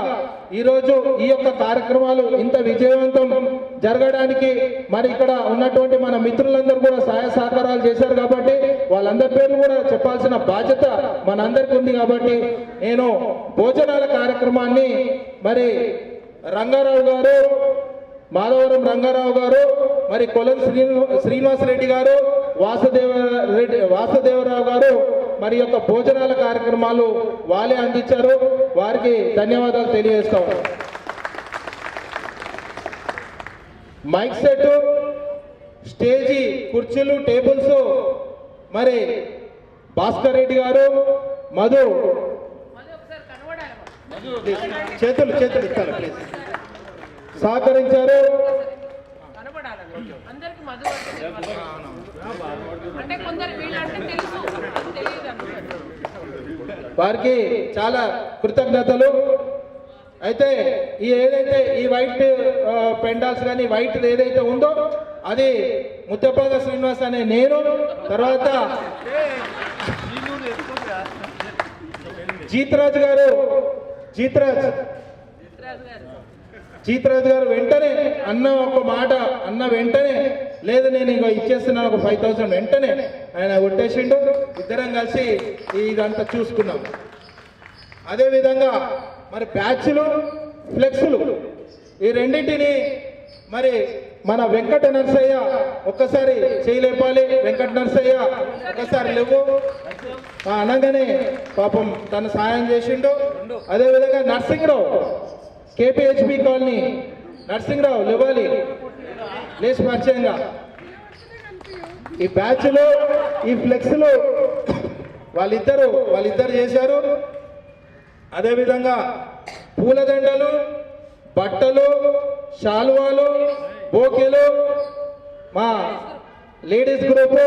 ఈరోజు ఈ యొక్క కార్యక్రమాలు ఇంత విజయవంతం జరగడానికి మరి ఇక్కడ ఉన్నటువంటి మన మిత్రులందరూ కూడా సహాయ సహకారాలు చేశారు కాబట్టి వాళ్ళందరి పేర్లు కూడా చెప్పాల్సిన బాధ్యత మనందరికీ ఉంది. కాబట్టి నేను భోజనాల కార్యక్రమాన్ని మరి రంగారావు గారు, మాధవరం రంగారావు గారు, మరి కొలం శ్రీనివాసరెడ్డి గారు, వాసుదేవరావు గారు మరి యొక్క భోజనాల కార్యక్రమాలు వాళ్ళే అందించారు. వారికి ధన్యవాదాలు తెలియజేస్తాం. మైక్ సెట్, స్టేజీ, కుర్చీలు, టేబుల్స్ మరి భాస్కర్ రెడ్డి గారు, మధు చేతులు ఇస్తారు ప్లీజ్ సహకరించారు. వారికి చాలా కృతజ్ఞతలు. అయితే ఏదైతే ఈ వైట్ పెండాల్స్ కానీ వైట్ ఏదైతే ఉందో అది ముత్తపాక శ్రీనివాస్ అనే నేను, తర్వాత జీతరాజ్ గారు వెంటనే అన్న ఒక మాట అన్న వెంటనే లేదు నేను ఇంకా ఇచ్చేస్తున్నాను ఒక 5,000 వెంటనే ఆయన కొట్టేసిండు. ఇద్దరం కలిసి ఇదంతా చూసుకున్నాం. అదేవిధంగా మరి ప్యాచ్లు, ఫ్లెక్స్లు ఈ రెండింటిని మరి మన వెంకట నరసయ్య ఒక్కసారి చేయలేపాలి. వెంకట నరసయ్య ఒక్కసారి లేవు అనగానే పాపం తను సాయం చేసిండు. అదేవిధంగా నర్సింగ్రావు, కేపీహెచ్బి కాలనీ నర్సింగ్రావు లేవాలి లేచి పరిచయంగా. ఈ బ్యాచ్లు, ఈ ఫ్లెక్స్లు వాళ్ళిద్దరు చేశారు. అదేవిధంగా పూలదండలు, బట్టలు, శాలువాలు, బోకేలు మా లేడీస్ గ్రూప్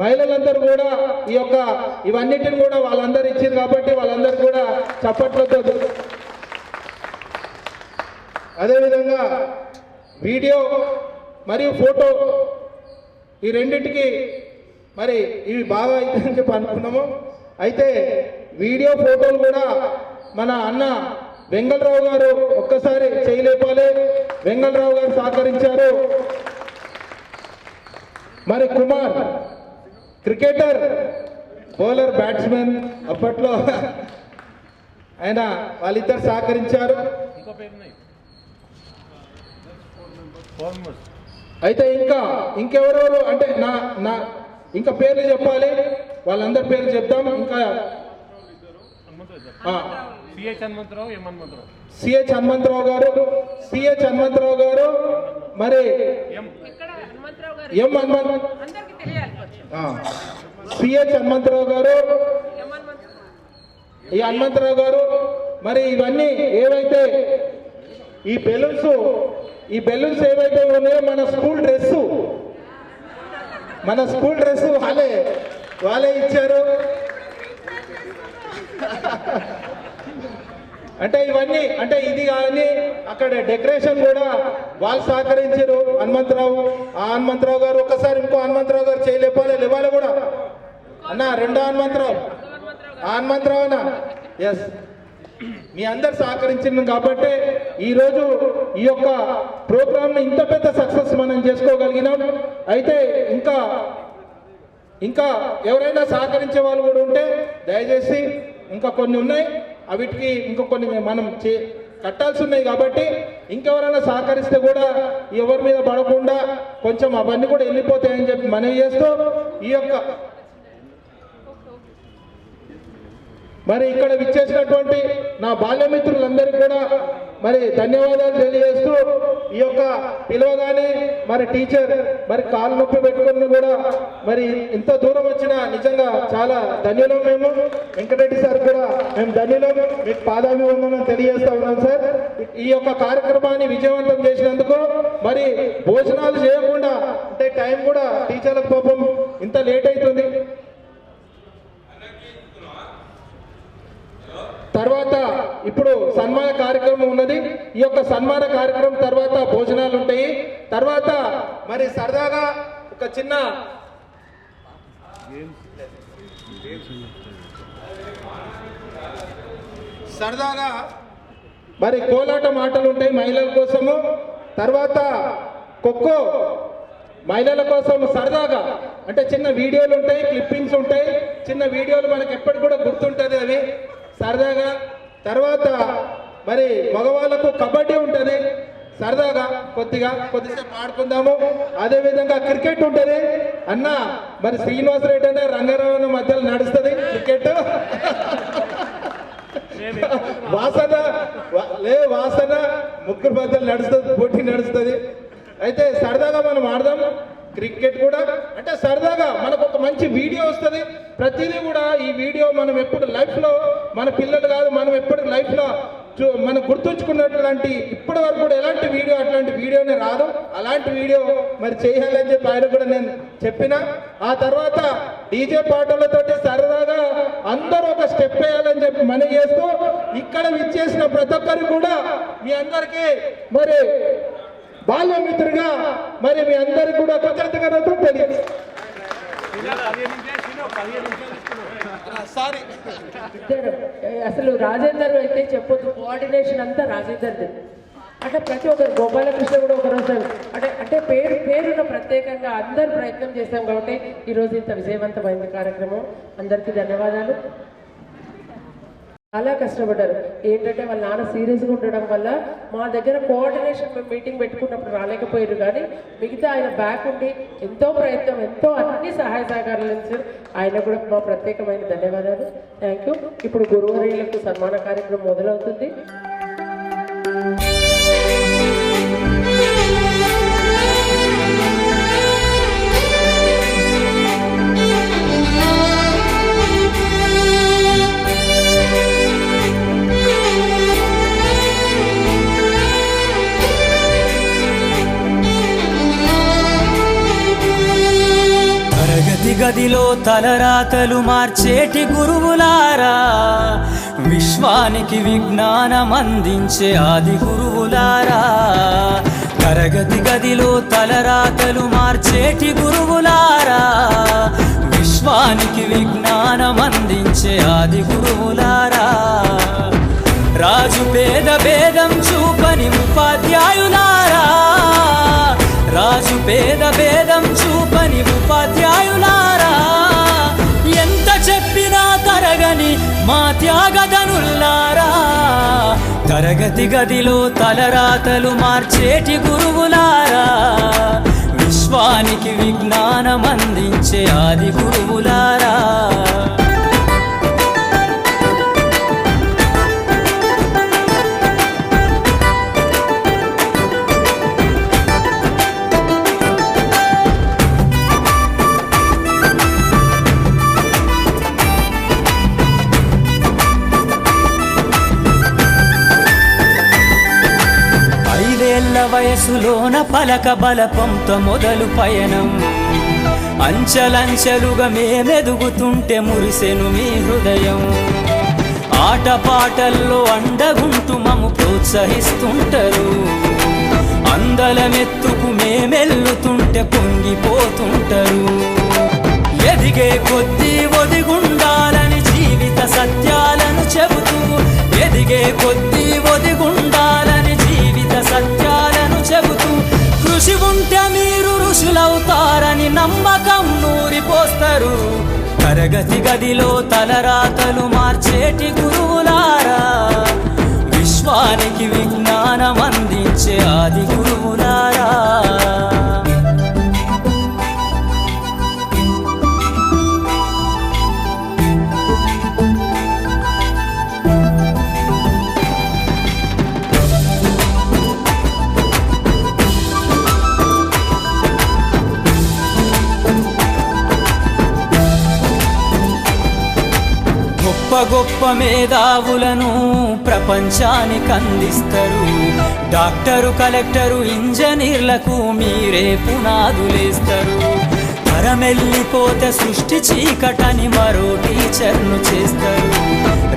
మహిళలందరూ కూడా ఇవన్నిటిని కూడా వాళ్ళందరూ ఇచ్చారు కాబట్టి వాళ్ళందరూ కూడా చప్పట్లతో. అదేవిధంగా వీడియో మరియు ఫోటో ఈ రెండింటికి మరి ఇవి బాగా అవుతాయని చెప్పి అనుకున్నాము. అయితే వీడియో ఫోటోలు కూడా మన అన్న వెంగళరావు గారు ఒక్కసారి చేయలేపాలి. వెంగళరావు గారు సహకరించారు. మరి కుమార్ క్రికెటర్, బౌలర్, బ్యాట్స్మెన్ అప్పట్లో ఆయన వాళ్ళిద్దరు సహకరించారు. అయితే ఇంకెవరెవరు అంటే ఇంకా పేర్లు చెప్పాలి, వాళ్ళందరి పేర్లు చెప్తాం. ఇంకా సిహెచ్ హనుమంతరావు గారు మరి సిహెచ్ హనుమంతరావు గారు, ఈ హనుమంతరావు గారు మరి ఇవన్నీ ఏవైతే ఈ బెలూన్స్ ఏవైతే ఉన్నాయో మన స్కూల్ డ్రెస్ వాళ్ళే ఇచ్చారు. అంటే ఇవన్నీ అంటే ఇది కానీ అక్కడ డెకరేషన్ కూడా వాళ్ళు సహకరించారు. హనుమంతరావు గారు ఒక్కసారి ఇంకో హనుమంతరావు గారు లేవాలి కూడా అన్న. రెండో హనుమంతరావు అన్న ఎస్ మీ అందరు సహకరించింది కాబట్టి ఈరోజు ఈ యొక్క ప్రోగ్రామ్ని ఇంత పెద్ద సక్సెస్ మనం చేసుకోగలిగినాం. అయితే ఇంకా ఎవరైనా సహకరించే వాళ్ళు కూడా ఉంటే దయచేసి ఇంకా కొన్ని ఉన్నాయి, వీటికి ఇంకా కొన్ని మనం కట్టాల్సి ఉన్నాయి కాబట్టి ఇంకెవరైనా సహకరిస్తే కూడా ఎవరి మీద పడకుండా కొంచెం అవన్నీ కూడా వెళ్ళిపోతాయని చెప్పి మనవి చేస్తూ ఈ యొక్క మరి ఇక్కడ విచ్చేసినటువంటి నా బాల్యమిత్రులందరికీ కూడా మరి ధన్యవాదాలు తెలియజేస్తూ ఈ యొక్క పిలవగానే మరి టీచర్ మరి కాలు నొప్పి పెట్టుకుని కూడా మరి ఇంత దూరం వచ్చిన నిజంగా చాలా ధన్యులం. మేము వెంకటరెడ్డి సార్ కూడా మేము ధన్యులం, మీకు పాదాభివందనం తెలియజేస్తా ఉన్నాం సార్. ఈ యొక్క కార్యక్రమాన్ని విజయవంతం చేసినందుకు మరి భోజనాలు చేయకుండా అంటే టైం కూడా టీచర్లకు పాపం ఇంత లేట్ అవుతుంది. తర్వాత ఇప్పుడు సన్మాన కార్యక్రమం ఉన్నది. ఈ యొక్క సన్మాన కార్యక్రమం తర్వాత భోజనాలు ఉంటాయి. తర్వాత మరి సరదాగా ఒక చిన్న మరి కోలాట మాటలు ఉంటాయి మహిళల కోసము. తర్వాత ఖోఖో మహిళల కోసం సరదాగా అంటే చిన్న వీడియోలు ఉంటాయి, క్లిప్పింగ్స్ ఉంటాయి. చిన్న వీడియోలు మనకి ఎప్పటికి కూడా గుర్తుంటుంది అవి సరదాగా. తర్వాత మరి మగవాళ్ళకు కబడ్డీ ఉంటుంది. సరదాగా కొద్దిసేపు ఆడుకుందాము. అదేవిధంగా క్రికెట్ ఉంటుంది అన్న, మరి శ్రీనివాస్ రెడ్డి అనే రంగారావు మధ్యలో నడుస్తుంది క్రికెట్. వాసన ముగ్గురు మధ్యలో నడుస్తుంది, పోటీ నడుస్తుంది. అయితే సరదాగా మనం ఆడదాం క్రికెట్ కూడా. అంటే సరదాగా మనకు ఒక మంచి వీడియో వస్తుంది. ప్రతిదీ కూడా ఈ వీడియో మనం ఎప్పుడు లైఫ్లో, మన పిల్లలు కాదు, మనం ఎప్పుడు లైఫ్లో మనం గుర్తుంచుకున్నట్లాంటి ఇప్పటి వరకు కూడా ఎలాంటి వీడియో అట్లాంటి వీడియోనే రాదు. అలాంటి వీడియో మరి చేయాలని చెప్పి ఆయన కూడా నేను చెప్పిన. ఆ తర్వాత డీజే పాటలతోటి సరదాగా అందరూ ఒక స్టెప్ వేయాలని చెప్పి మనం చేస్తూ ఇక్కడ విచ్చేసిన ప్రతి ఒక్కరికి కూడా మీ అందరికీ మరి బాల్యమిత్రుగా మరి మీ అందరికి కూడా కృతజ్ఞతలు తెలియదు. అసలు రాజేందర్ అయితే చెప్పొద్దు, కోఆర్డినేషన్ అంతా రాజేందర్ది. అంటే ప్రతి ఒక్కరు, గోపాలకృష్ణ కూడా ఒకరు వస్తారు. అంటే పేరున ప్రత్యేకంగా అందరు ప్రయత్నం చేస్తాం కాబట్టి ఈరోజు ఇంత విజయవంతమైంది కార్యక్రమం. అందరికీ ధన్యవాదాలు. చాలా కష్టపడ్డారు. ఏంటంటే వాళ్ళ నాన్న సీరియస్గా ఉండడం వల్ల మా దగ్గర కోఆర్డినేషన్ మేము మీటింగ్ పెట్టుకున్నప్పుడు రాలేకపోయారు, కానీ మిగతా ఆయన బ్యాక్ ఉండి ఎంతో ప్రయత్నం, ఎంతో అన్ని సహాయ సహకారాలు ఇచ్చారు. ఆయన కూడా మా ప్రత్యేకమైన ధన్యవాదాలు. Thank you. ఇప్పుడు గురువర్యులకు సన్మాన కార్యక్రమం మొదలవుతుంది. గదిలో తలరాతలు మార్చేటి గురువులారా, విశ్వానికి విజ్ఞానం అందించే ఆది గురువులారా. తరగతి గదిలో తలరాతలు మార్చేటి గురువులారా, విశ్వానికి విజ్ఞానం అందించే ఆది గురువులారా. రాజు పేద భేదం చూపని ఉపాధ్యాయులారా, రాజు పేద భేదం చూపని ఉపాధ్యాయులారా. ఎంత చెప్పినా తరగని మా త్యాగధనుల్లారా. తరగతి గదిలో తలరాతలు మార్చేటి గురువులారా, విశ్వానికి విజ్ఞానం అందించే ఆది గురువులారా. వయసులోన పలక బలపంతో మొదలు పయనం, అంచలంచెలుగా మేమెదుగుతుంటే మురిసెను మీ హృదయం. ఆటపాటల్లో అండగుంటూ మము ప్రోత్సహిస్తుంటారు, అందలమెత్తుకు మేమెల్లుతుంటే పొంగిపోతుంటారు. ఎదిగే కొద్దీ ఒదిగుండాలని జీవిత సత్యాలను చెబుతూ, ఎదిగే కొద్దీ ఒదిగుండాలని జీవిత సత్యాలను చెబుతూ, కృషి ఉంటే మీరు ఋషులవుతారని నమ్మకం నూరిపోస్తారు. తరగతి గదిలో తలరాతలు మార్చేటి గురువులారా, విశ్వానికి విజ్ఞానం అందించే ఆది గురువులారా. గొప్ప మేధావులను ప్రపంచానికి అందిస్తారు. డాక్టరు, కలెక్టరు, ఇంజనీర్లకు మీరే పునాదులేస్తారు. తరమెల్లిపోతే సృష్టి చీకటని మరో టీచర్ను చేస్తారు.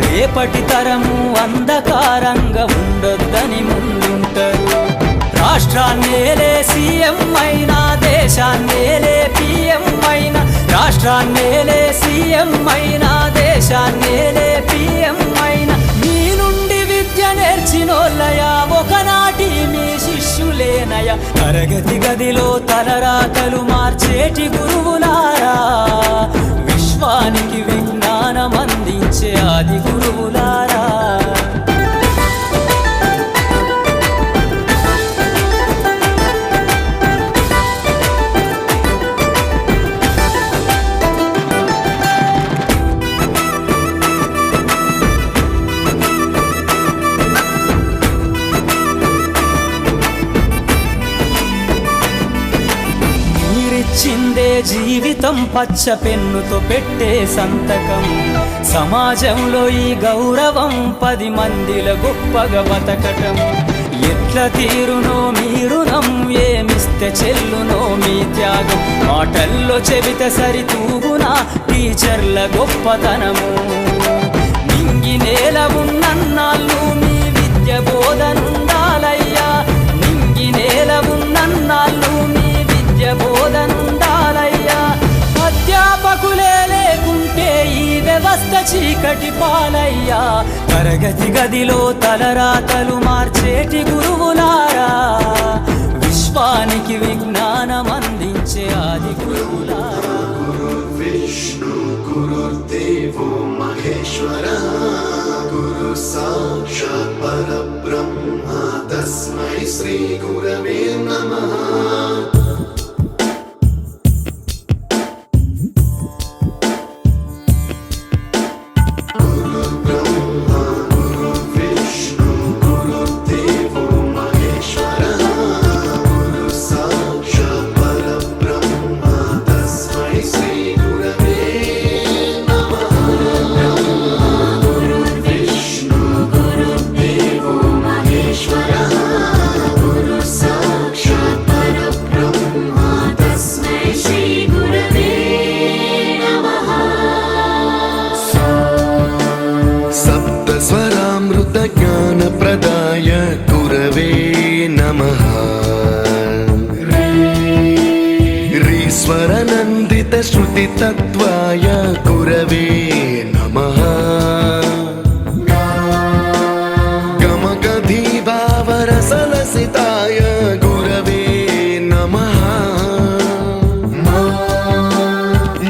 రేపటి తరము అంధకారంగా ఉండొద్దని ముందుంటారు. రాష్ట్రాన్నేలే సీఎం అయినా, దేశాన్నేలే పిఎం అయినా, రాష్ట్రాన్నేలే సీఎం అయినా, దేశాన్నేలే పిఎం అయినా, మీ నుండి విద్య నేర్చినోళ్ళయా, ఒకనాటి మీ శిష్యులేనయా. తరగతి గదిలో తలరాతలు మార్చేటి గురువులారా, విశ్వానికి విజ్ఞానం అందించే ఆది గురువులారా. జీవితం పచ్చ పెన్నుతో పెట్టే సంతకం. సమాజంలో ఈ గౌరవం 10 మందిల గొప్పగా బతకటం. ఎట్ల తీరునో మీ రుణం, ఏమిస్తే చెల్లునో మీ త్యాగం. మాటల్లో చెబితే సరితూగునా టీచర్ల గొప్పతనము. నింగి నేల ఉన్నన్నాళ్ళు మీ విద్య బోధనుండాలయ్యా. నింగి నేల ఉన్నన్నాళ్ళు మీ విద్య బోధనుండాలయ్యా. అధ్యాపకులే లేకుంటే ఈ వ్యవస్థ చీకటి పాలయ్యా. తరగతి గదిలో తలరాతలు మార్చేటి గురువులారా, విశ్వానికి విజ్ఞానం అందించే ఆది గురువులారా. విష్ణు గురుదేవో మహేశ్వర గురు సాక్షాత్ పరబ్రహ్మ తస్మై శ్రీ గురవే నమః. ज्ञानप्रदाय गुरवे नमः. रीश्वरनन्दितश्रुतितत्त्वाय गुरवे नमः. गमगधीभावरसलसिताय गुरवे नमः.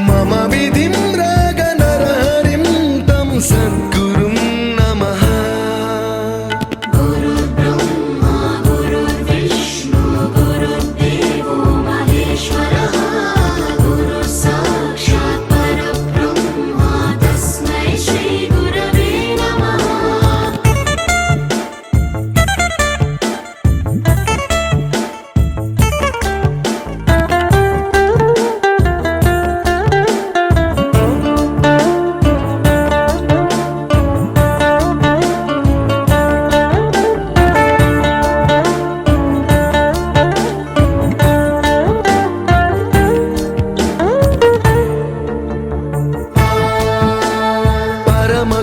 मम विधिं रागनरहरिं तं सद्गुरुं नमः.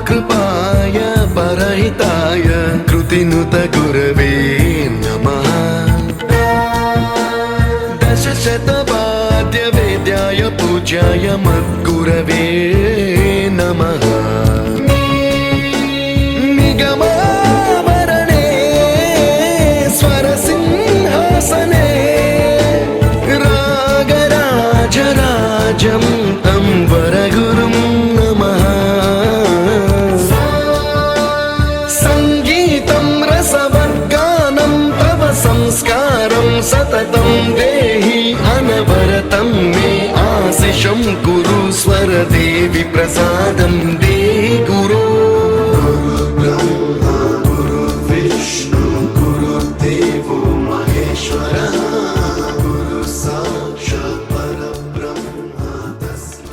कृपाय परहिताय कृतिनुत गुरवे नमः. दशशतवाद्यवेद्याय पूज्याय मद्गुरवे नमः. निगमावरणे स्वरसिंहासने रागराजराजं तं वरगुरुं नमः. संस्कारं सततं देहि अनवरतं मे आशिषं कुरु स्वरदेवि प्रसादं देहि गुरो. गुरुब्रह्मा गुरुविष्णु गुरुदेवो महेश्वरः गुरु साक्षात् परब्रह्म तस्मै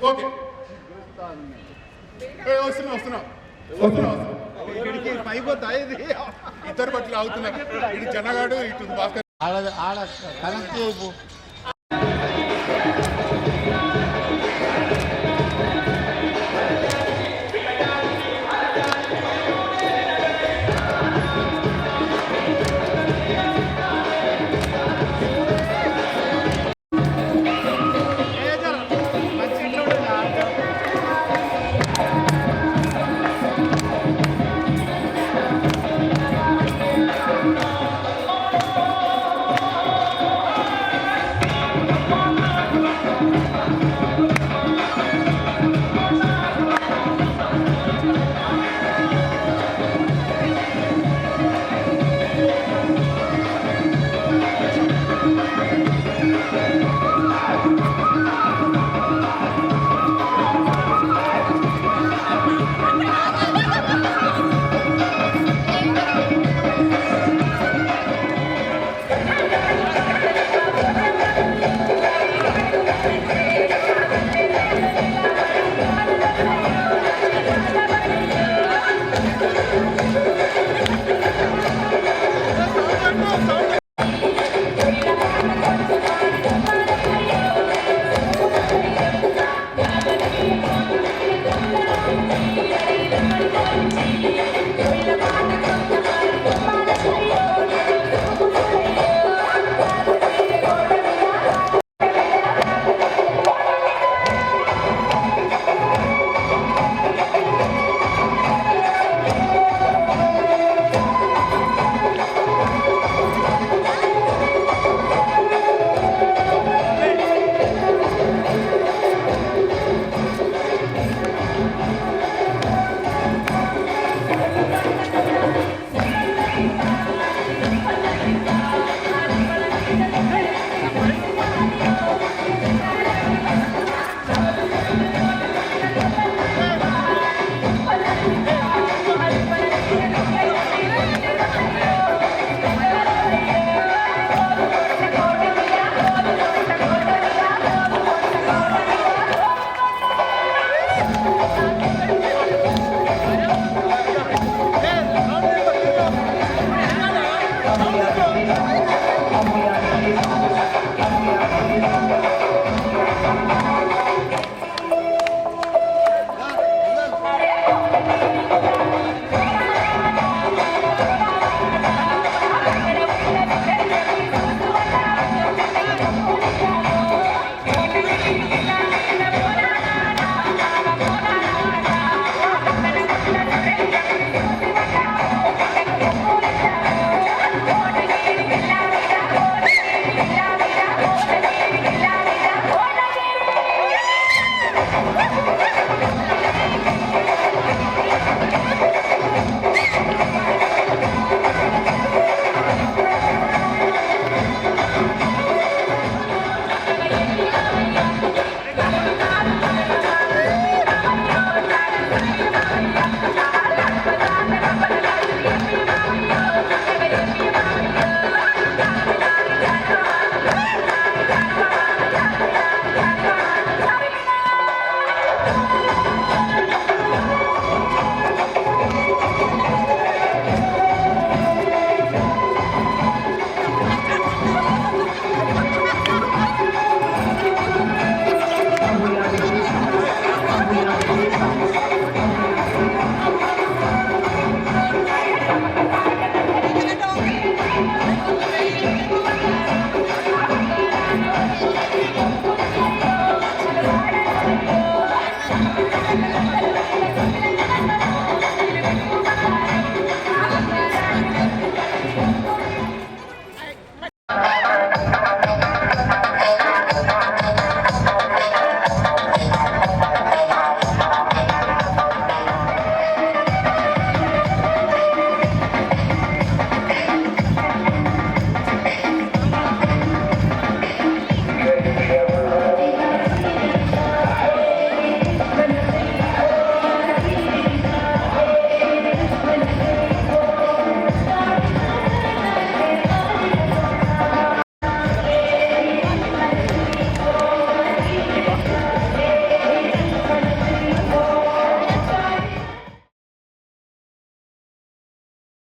ఓకే వస్తున్నా వస్తున్నా వస్తున్నా ఇక్కడికి పైపోతా ఇది ఇద్దరు బట్టలు అవుతున్నా ఇటు జనగాడు ఇటు భాస్కర్ ఆడ కనెక్ట్ చేయకు. అమ్మయ్య